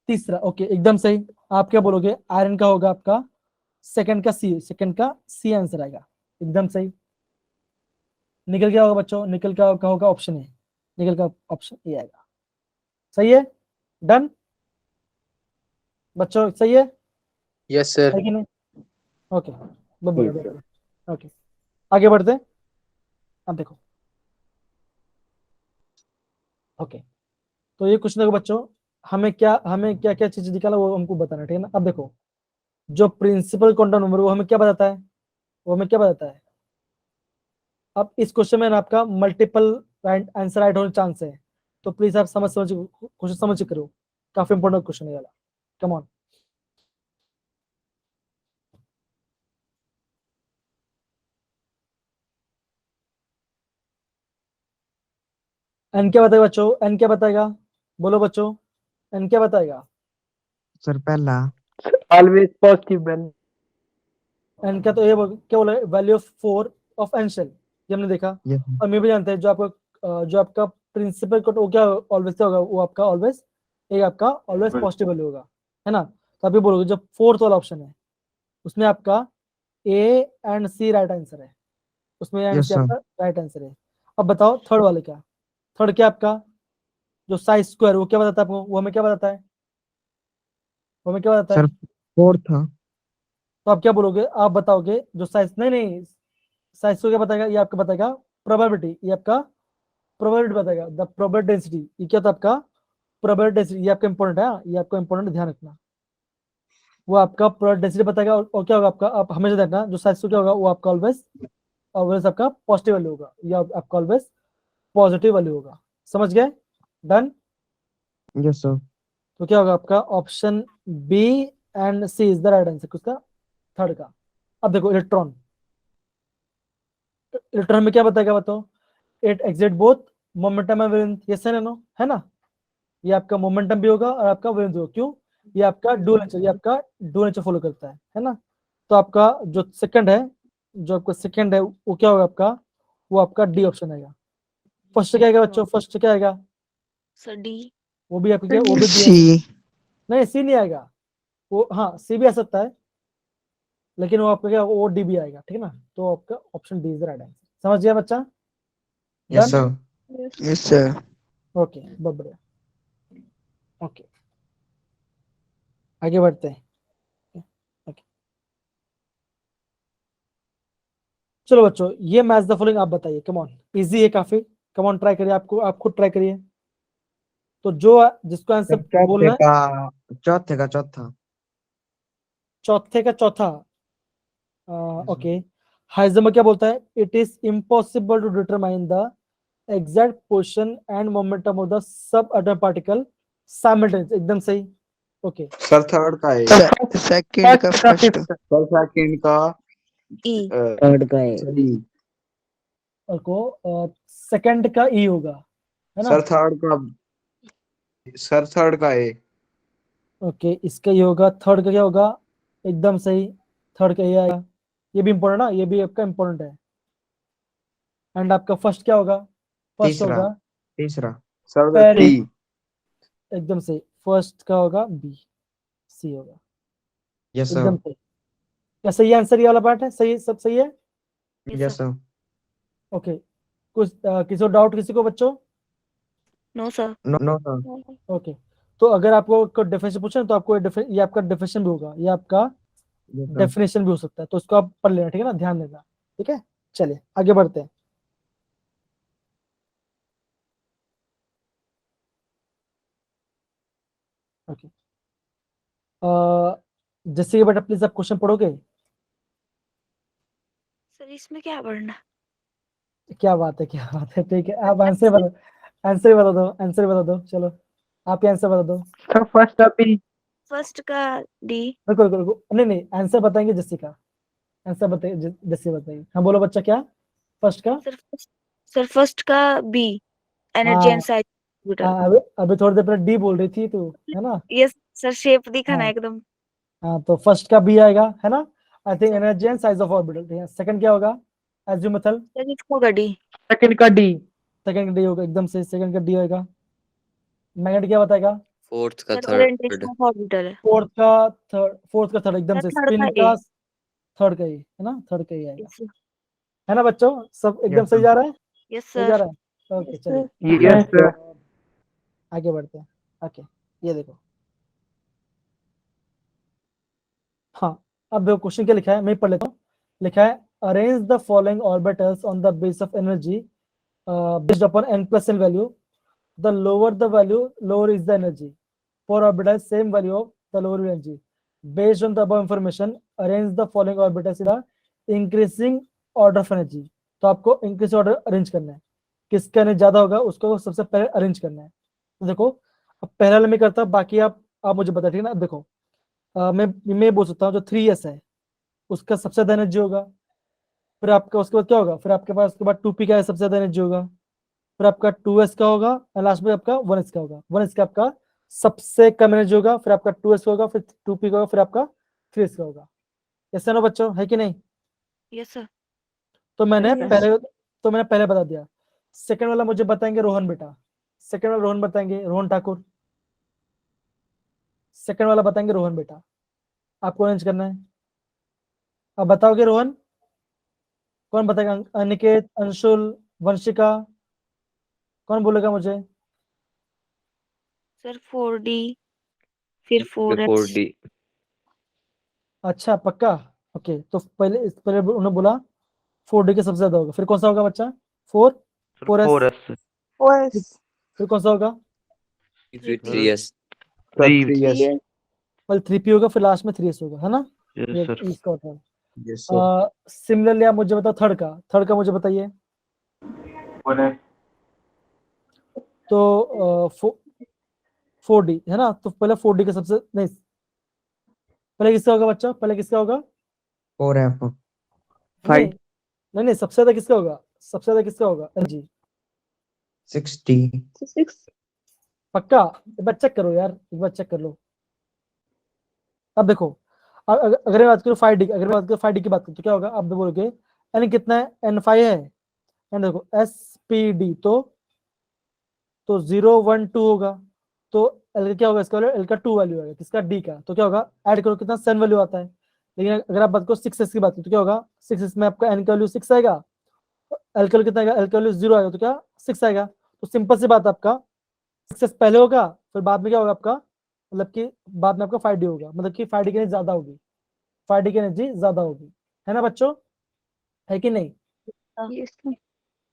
तीसरा, ओके एकदम सही। आप क्या बोलोगे, आयरन का होगा आपका सेकंड का सी, सेकंड का सी आंसर आएगा, एकदम सही। निकल क्या होगा बच्चों, निकल का होगा ऑप्शन ए, निकल का ऑप्शन ए आएगा, सही है। डन बच्चों, सही है, Yes, sir. है कि नहीं? ओके, बहुत बढ़िया, बहुत बढ़िया। ओके, आगे बढ़ते हैं। अब देखो, ओके, तो ये क्वेश्चन देखो बच्चों, हमें क्या क्या चीज निकाला वो हमको बताना है, ठीक है ना। अब देखो, जो प्रिंसिपल क्वांटम नंबर वो हमें क्या बताता है, वो हमें क्या बताता है। अब इस क्वेश्चन में ना आपका मल्टीपल आंसर राइट होने चांस है, तो प्लीज आप समझ क्वेश्चन समझ के करो, काफी इंपॉर्टेंट क्वेश्चन है ये वाला, कम ऑन। एन क्या बताएगा बच्चों, एन क्या बताएगा, बोलो बच्चों, एन क्या बताएगा। सर पहला Always positive, man. एन क्या, तो ये क्या बोला, value of 4 of N shell, ये हमने देखा। यस और मैं भी जानते हैं जो आपका प्रिंसिपल को वो क्या ऑलवेज क्या होगा, वो आपका ऑलवेज एक आपका ऑलवेज पॉजिटिव वैल्यू होगा, है ना। तो अभी बोलोगे जो फोर्थ वाला ऑप्शन है उसमें आपका A and C right answer है, उसमें एंड यस सी सर आपका राइट आंसर है। अब बताओ थर्ड वाले क्या, थर्ड क्या आपका जो साइज स्क्वायर वो क्या बताता है आपको, वो हमें क्या बताता है, वो हमें क्या बताता है। सर फोर्थ था तो आप क्या बोलोगे, आप बताओगे जो साइज, नहीं साइज को क्या बताएगा, ये आपका बताएगा प्रोबेबिलिटी, ये आपका प्रोबेबिलिटी बताएगा, द प्रोबेबिलिटी डेंसिटी, ये क्या था आपका प्रोबेबिलिटी डेंसिटी, ये आपका इंपॉर्टेंट है, हाँ, ये आपका इंपॉर्टेंट, ध्यान रखना। वो आपका प्रोबेबिलिटी डेंसिटी बताएगा, और क्या होगा आपका, आप हमेशा देखना जो साइज को क्या होगा वो आपका ऑलवेज ऑलवेज आपका पॉजिटिव वैल्यू होगा, या आपका ऑलवेज पॉजिटिव वैल्यू होगा, समझ गए। डन, यस सर तो क्या होगा आपका option B and C is the right answer उसका, थर्ड का। अब देखो इलेक्ट्रॉन, इलेक्ट्रॉन में क्या बताएगा बताओ, it exit both momentum and wavelength, yes है नो, है ना। ये आपका मोमेंटम भी होगा और आपका वेवलेंथ भी होगा, क्यों, ये आपका डुअल नेचर, ये आपका डुअल नेचर फॉलो करता है ना। तो आपका जो सेकंड है, जो आपका सेकंड है वो क्या होगा आपका, वो आपका डी ऑप्शन आएगा। फर्स्ट क्या आएगा बच्चों, फर्स्ट क्या आएगा, सर डी वो भी आपके वो भी डी सी नहीं, सी नहीं आएगा, वो हाँ सी भी आ सकता है, लेकिन वो आपका क्या ओ डी भी आएगा, ठीक है ना, तो आपका option D is the right answer. समझ गया बच्चा? Yes, Done? sir. Yes sir. Okay, बहुत बढ़िया। ओके, आगे बढ़ते हैं। ओके, चलो बच्चों, ये मैच द फॉलोइंग आप बताइए। कम ऑन, इजी है काफी। कम ऑन, ट्राई करिए, आपको आप खुद ट्राई करिए। तो जो जिसको आंसर बोलना है, चौथे का चौथा। चौथे का चौथा। ओके, हाइजेनबर्ग क्या बोलता है? It is impossible to determine the exact position and momentum of the subatomic particle simultaneous. एकदम सही। ओके, सर थर्ड का है। सेकंड का फर्स्ट। सर सेकंड का ई थर्ड का है। सही। और को सेकंड का ई होगा, है ना? सर थर्ड का है। ओके, इसका ये होगा। थर्ड का क्या होगा? एकदम सही, थर्ड का ये आएगा। ये भी इम्पोर्टेंट ना, ये भी आपका इम्पोर्टेंट है। एंड आपका फर्स्ट क्या होगा? फर्स्ट तीसरा। होगा तीसरा सर पेरिस। डी। एकदम सही, फर्स्ट का होगा बी, सी होगा। यस एकदम सर। सही। क्या सही आंसर ये वाला पार्ट है? सही, सब सही है। Yes sir. ओके, कुछ किसी को डाउट, किसी को बच्चों? No sir. No sir. Okay, तो अगर आपको डेफिनेशन पूछे तो आपको ये आपका डेफिनेशन भी होगा, ये आपका यस सर। डेफिनेशन भी हो सकता है, तो उसको आप पढ़ लेना, ठीक है ना, ध्यान देना। ठीक है, चलिए आगे बढ़ते हैं। ओके, जैसे कि बेटा प्लीज आप क्वेश्चन पढ़ोगे। सर इसमें क्या पढ़ना? क्या बात है, क्या बात है, ठीक है। आप आंसर बता, आंसर बता दो, आंसर बता दो, चलो आप ही आंसर बता दो। So first up is first का डी। रुको रुको रुको, नहीं नहीं, आंसर बताएंगे जस्सी का। आंसर बताइए, जस्सी बताइए। हाँ बोलो बच्चा, क्या फर्स्ट का? सर फर्स्ट का बी, एनर्जी एंड हाँ साइज ऑर्बिटल। हाँ, अभी थोड़ी देर पहले डी बोल रही थी तू, है ना? यस सर, शेप दिखा ना हाँ एकदम। हाँ, तो फर्स्ट का बी आएगा, है ना? I think sir energy and size of orbital. Second क्या होगा? एजिमुथल। सर इसका होगा डी। second का D. सेकंड डी होगा, एकदम से सेकंड का डी होगा। मैग्नेट क्या बताएगा? फोर्थ का sir third. Orientation of orbital है। फोर्थ का थर्ड, एकदम सर से। थर्ड स्पिन का का ए। थर्ड का ही है ना, थर्ड का ही आएगा, यस है ना बच्चों? सब एकदम यस सही सर। जा रहा है, यस सही जा सर। रहा है। ओके, चलिए Yes sir. आगे बढ़ते हैं। ओके, ये देखो। हाँ, अब देखो क्वेश्चन क्या लिखा है, मैं पढ़ लेता हूँ। लिखा है, arrange the following orbitals on the base of energy based upon n plus n value. The lower the value, lower is the energy. For orbitals, same value of the lower energy. Based on the above information, arrange the following orbitals in the increasing order of energy. तो आपको इंक्रीज ऑर्डर अरेंज करना है, किसका एनर्जी ज्यादा होगा उसको सबसे पहले अरेंज करना है। तो देखो, अब पहला वाला मैं करता हूँ, बाकी आप मुझे बता, ठीक है ना? अब देखो, मैं बोल सकता हूँ जो 3s है उसका सबसे ज्यादा एनर्जी होगा। फिर आपका उसके बाद क्या होगा? फिर आपके पास उसके बाद 2p का सबसे ज्यादा एनर्जी होगा। फिर आपका 2s का होगा, और लास्ट में आपका 1s का होगा। 1s का आपका सबसे कम एनर्जी होगा, फिर आपका 2s का होगा, फिर 2p का होगा, फिर आपका 3s का होगा। ऐसा ना बच्चों, है कि नहीं? Yes sir. तो मैंने Yes. पहले बता दिया। सेकंड वाला मुझे बताएंगे रोहन बेटा, सेकंड वाला रोहन बताएंगे, रोहन ठाकुर। सेकंड वाला बताएंगे रोहन बेटा, आपको अरेंज करना है। अब बताओगे रोहन? कौन बताएगा? अनिकेत, अंशुल, वंशिका, कौन बोलेगा मुझे? सर 4D, फिर 4S। 4D। अच्छा पक्का? ओके, तो पहले उन्होंने बोला 4D के सबसे ज्यादा होगा, फिर कौन सा होगा बच्चा? 4S। 4S. फिर कौन सा होगा? फिर 3S। Sir 3S। पहले 3P होगा, फिर लास्ट में 3S होगा, है ना? Yes sir. इसका होता है। Yes sir. सिमिलरली आप मुझे बताओ थर्ड का मुझे बताइए। 1S. तो 4D है ना, तो पहले 4D का सबसे नहीं, पहले किसका होगा बच्चा? पहले किसका होगा? 4F। नहीं नहीं नहीं, सबसे ज्यादा किसका होगा? सबसे ज्यादा किसका होगा एनर्जी? 60। पक्का? एक बार चेक करो यार, एक बार चेक कर लो। अब देखो, अगर मैं बात करूँ 5D, अगर मैं बात करूँ 5D की बात करूँ तो क्या होगा? आप बोलोगे एन कितना है? N5 है। एंड देखो SPD, तो 0 1 2 होगा, तो एल का क्या होगा? इसका एल का 2 वैल्यू आएगा, किसका? डी का। तो क्या होगा? ऐड करो, कितना 7 वैल्यू आता है। लेकिन अगर आप बात करो 6s की बात करो तो क्या होगा, 6s में आपका n का वैल्यू 6 आएगा, l का वैल्यू कितना आएगा, l का वैल्यू 0 आएगा, तो क्या 6 आएगा। तो सिंपल सी बात, आपका 6s पहले होगा, फिर बाद में क्या होगा आपका, मतलब कि बाद में आपका 5d होगा, मतलब कि 5d की एनर्जी ज्यादा होगी, 5d की एनर्जी ज्यादा होगी, है ना बच्चों, है कि नहीं। Yes.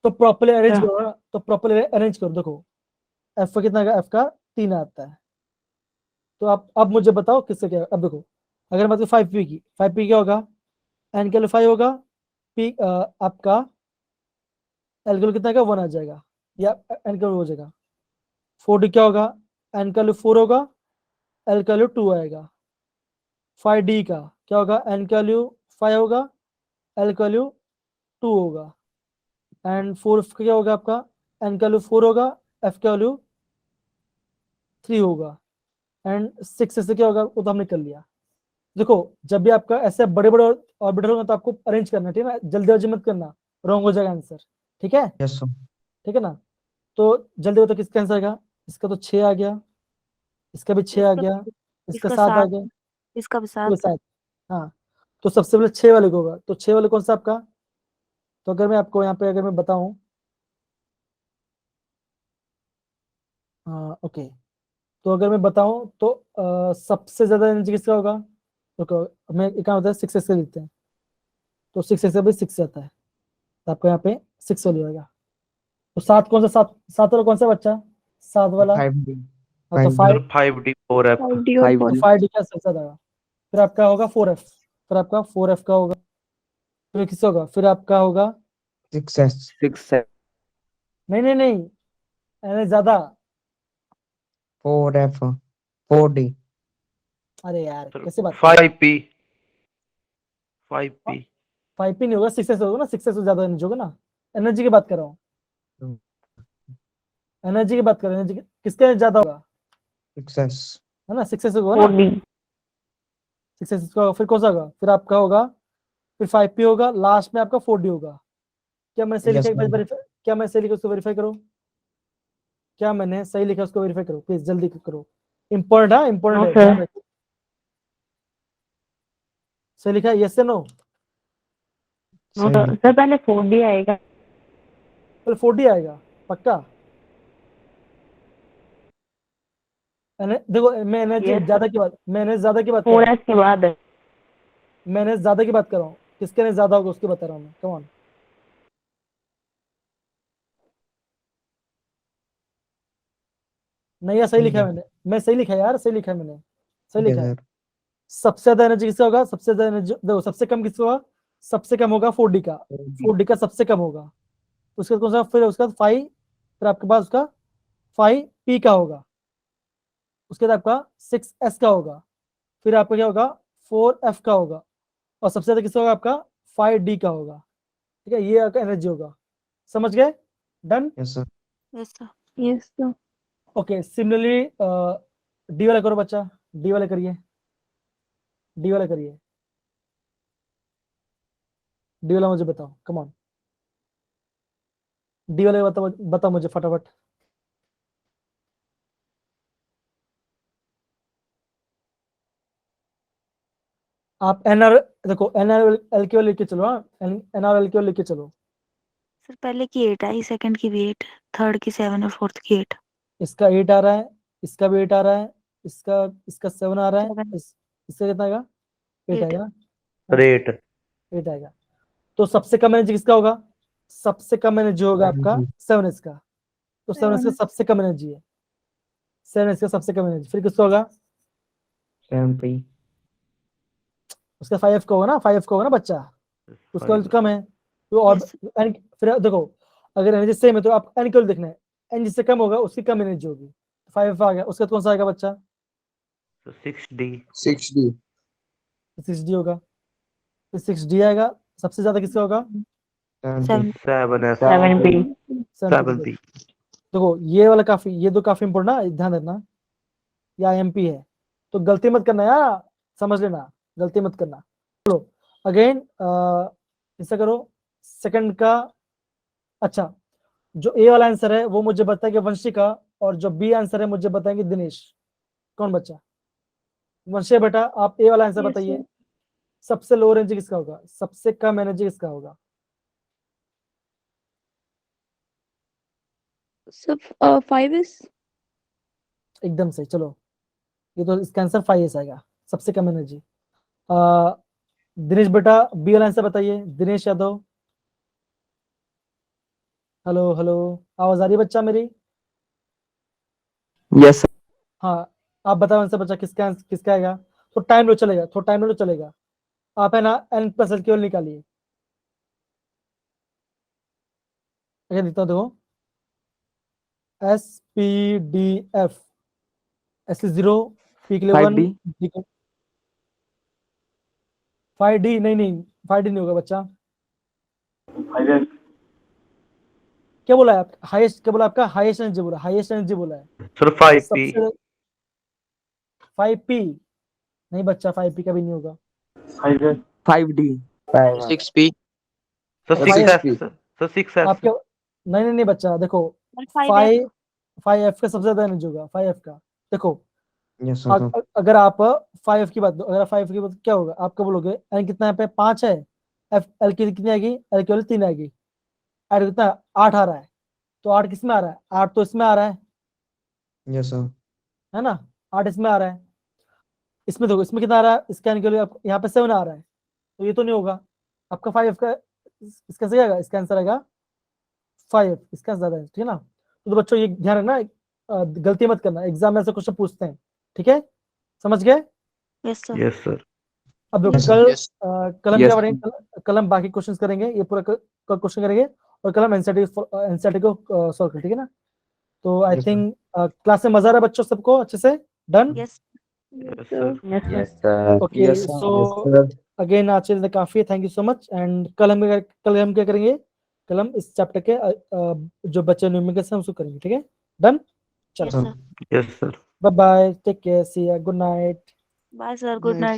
तो प्रॉपर्ली अरेंज करो ना, तो प्रॉपर्ली अरेंज करो, देखो f का कितना आएगा, f का 3 आता है। तो आप अब मुझे बताओ किससे क्या, अब देखो अगर मतलब 5p की, 5p क्या होगा, n के लिए 5 होगा, p आपका l के लिए कितना आएगा 1 आ जाएगा, या n का हो जाएगा। 4d क्या होगा, n का लिए 4 होगा, l का लिए 2 आएगा। 5d का क्या होगा, n का वैल्यू 5 होगा, l का वैल्यू 2 होगा। एंड 4 का क्या होगा आपका, n का वैल्यू 4 होगा, f का वैल्यू 3 होगा। एंड 6 से क्या होगा वो तो हमने कर लिया। देखो जब भी आपका ऐसे बड़े बड़े ऑर्बिटल होगा तो आपको अरेंज करना, ठीक है ना, जल्दी मत करना, रॉन्ग हो जाएगा आंसर, ठीक है, Yes, sir. ठीक है ना। तो जल्दी बताओ किसका आंसर आएगा, इसका तो 6 आ गया, इसका भी 6 आ इसका गया, इसका इसका 7 आ 7, गया, इसका भी तो 7। 7। हाँ, तो सबसे पहले 6 वाले को होगा, तो 6 वाले कौन सा आपका, तो अगर मैं आपको यहाँ पे अगर मैं बताऊं, हाँ ओके, तो अगर मैं बताऊं तो सबसे ज्यादा एनर्जी किसका होगा, तो मैं क्या होता है 6 से लिखते हैं, तो 6 से भी 6 आता है, तो आपको यहाँ पे 6 वाली होगा। तो 7 कौन सा, 7 वाला कौन सा बच्चा, 7 वाला, 5D. हाँ तो 5D. 5, 5D 4F 5D और 5D. 5d का सबसे ज्यादा आएगा। फिर आपका होगा 4f, फिर आपका 4f का होगा, फिर किसका होगा, फिर आपका होगा, 6S. 6 नहीं नहीं नहीं, एनर्जी ज्यादा, 4F. 4D. अरे यार कैसे बात कर, 5P 5P 5p नहीं होगा, 6s होगा ना, 6s से ज्यादा एनर्जी होगा ना, एनर्जी की बात कर रहा हूँ, एनर्जी की बात कर रहा हूँ, एनर्जी किसका ज्यादा होगा, 6S. है ना, 6s होगा ना, 6s का होगा, फिर कौन सा होगा, फिर आपका होगा, फिर 5p होगा, लास्ट में आपका 4d होगा। क्या मैंने सही लिखा Yes, है, एक बार sir. वेरीफाई, क्या मैं सही लिखा उसको वेरीफाई करो, क्या मैंने सही लिखा उसको वेरीफाई करो प्लीज, जल्दी करो, इम्पोर्टेंट, हाँ इम्पोर्टेंट है, ध्यान रखो, सही लिखा है, यस या नो, सही. सर पहले 4D आएगा। फिर 4d आएगा पक्का। देखो मैं एनर्जी Yes, ज्यादा की बात, मैं एनर्जी ज्यादा की बात कर रहा हूँ, 4S के बाद है। मैं एनर्जी ज्यादा की बात कर रहा हूँ, किसके एनर्जी ज्यादा होगा उसकी बता रहा हूँ मैं, कम ऑन, नहीं यार सही ठीक लिखा है है. मैंने, मैं सही लिखा है यार, सही लिखा है मैंने, सही ठीक है लिखा है। सर. सबसे ज्यादा एनर्जी किसका होगा, सबसे ज्यादा एनर्जी देखो, सबसे कम किसका होगा, सबसे कम होगा 4d का, 4d का सबसे कम होगा, उसके बाद कौन सा, फिर उसके बाद 5, फिर आपके पास उसका 5p का होगा, उसके बाद आपका 6s का होगा, फिर आपका क्या होगा 4f का होगा, और सबसे ज्यादा किसका होगा आपका 5d का होगा, ठीक है, ये आपका एनर्जी होगा, समझ गए, done. Yes, sir. Yes, sir. Yes, sir. Okay similarly D वाला करो बच्चा, डी वाला करिए, डी वाला करिए, डी वाला मुझे बताओ, कम ऑन, डी वाले बताओ, बताओ मुझे फटाफट। आप एनआर, देखो एनआर एल के लेके चलो, हाँ एनआर एल के लेके चलो, सर पहले की 8 आई, सेकंड की भी 8, थर्ड की 7 और फोर्थ की 8। इसका 8 आ रहा है, इसका भी 8 आ रहा है, इसका इसका 7 आ रहा है, 7, इसका कितना आएगा 8 8। आएगा ना, रेट 8 आएगा। तो सबसे कम एनर्जी किसका होगा, सबसे कम एनर्जी होगा आपका 7s का, तो 7s का सबसे कम एनर्जी है, 7s का सबसे कम एनर्जी, फिर किसका होगा, 7P. उसका 5f का होगा ना, 5f का होगा ना बच्चा, उसका वैल्यू कम है, तो और Yes. फिर देखो अगर एनर्जी सेम है तो आप एन केवल देखना है, एन जिससे कम होगा उसकी कम एनर्जी होगी, 5f आ गया, उसके बाद कौन सा आएगा बच्चा, 6D 6D. 6d होगा, फिर 6d आएगा, सबसे ज्यादा किसका होगा 7P. 7S 7P। 7p। 7P देखो ये वाला काफी, ये तो काफी इंपोर्टेंट है, ध्यान रखना, या एमपी है, तो गलती मत करना यार, समझ लेना, गलती मत करना। चलो अगेन ऐसा करो, सेकंड का, अच्छा जो ए वाला आंसर है वो मुझे बताएंगे वंशिका, और जो बी आंसर है मुझे बताएंगे दिनेश, कौन बच्चा, वंशिका बेटा आप ए वाला आंसर Yes, बताइए, sir. सबसे लो एनर्जी किसका होगा, सबसे कम एनर्जी किसका होगा? सब 5s। एकदम सही, चलो ये तो इसका आंसर 5s आएगा, सबसे कम एनर्जी। दिनेश बेटा बी वाला आंसर बताइए, दिनेश यादव। हेलो हेलो, आवाज आ रही है बच्चा मेरी? Yes, sir. हाँ, आप बताओ आंसर बच्चा, किसका किसका आएगा? तो टाइम लो चलेगा, थोड़ा टाइम लो चलेगा। आप है ना n प्लस एल केवल निकालिए। अच्छा देखता हूँ, देखो SPDF, S is 0, P के लिए 1, 5D. D को 5D, नहीं 5D नहीं होगा बच्चा। क्या बोला है आप? हाईएस्ट क्या बोला आपका? हाईएस्ट एनर्जी बोला, हाईएस्ट एनर्जी बोला है। Sir, 5p. सबसे 5P नहीं बच्चा, 5P का भी नहीं होगा। 5D. 6p. Sir, That's 6f. 6P. Sir, 6f. आपके नहीं बच्चा, देखो 5F का सबसे ज्यादा एनर्जी होगा, 5F का। देखो Yes, sir. अगर आप 5F की बात, अगर 5F की बात क्या होगा, आपका बोलोगे एन कितना यहाँ पे 5 है, एफ एल की कितनी आएगी, एल केवल 3 आएगी, एल कितना 8 आ रहा है, तो 8 किस में आ रहा है? 8 तो इसमें आ रहा Yes, sir. है ना, 8 इसमें आ रहा है। इसमें देखो इसमें कितना आ रहा है, इसका एन केवल यहाँ पे 7 आ रहा है, तो ये तो नहीं होगा आपका 5F का। इसका सही आएगा, इसका आंसर आएगा 5F, इसका ज्यादा है, ठीक है ना। तो बच्चों ये ध्यान रखना, गलती मत करना, एग्जाम में ऐसे क्वेश्चन पूछते हैं, ठीक है, समझ गए? Yes sir. Yes, sir. अब देखो Yes, कल Yes. कल हम Yes. क्या करेंगे, कल हम बाकी क्वेश्चंस करेंगे, ये पूरा क्वेश्चन करेंगे, और कल हम एनसीईआरटी को सॉल्व करेंगे, ठीक है ना। तो आई Yes, थिंक क्लास में मजा आ रहा है बच्चों सबको अच्छे से? Done? Yes Yes, sir. Yes, sir. Okay, Yes, sir. सो Yes, sir. अगेन आज के लिए काफी, thank you so much. And कल हम क्या करेंगे, कल हम इस चैप्टर के जो बच्चे न्यूमेरिकल्स हैं उसको करेंगे, ठीक है? डन, चलो yes sir. Yes, sir. Bye bye, take care, see you, good night. Bye sir, good night.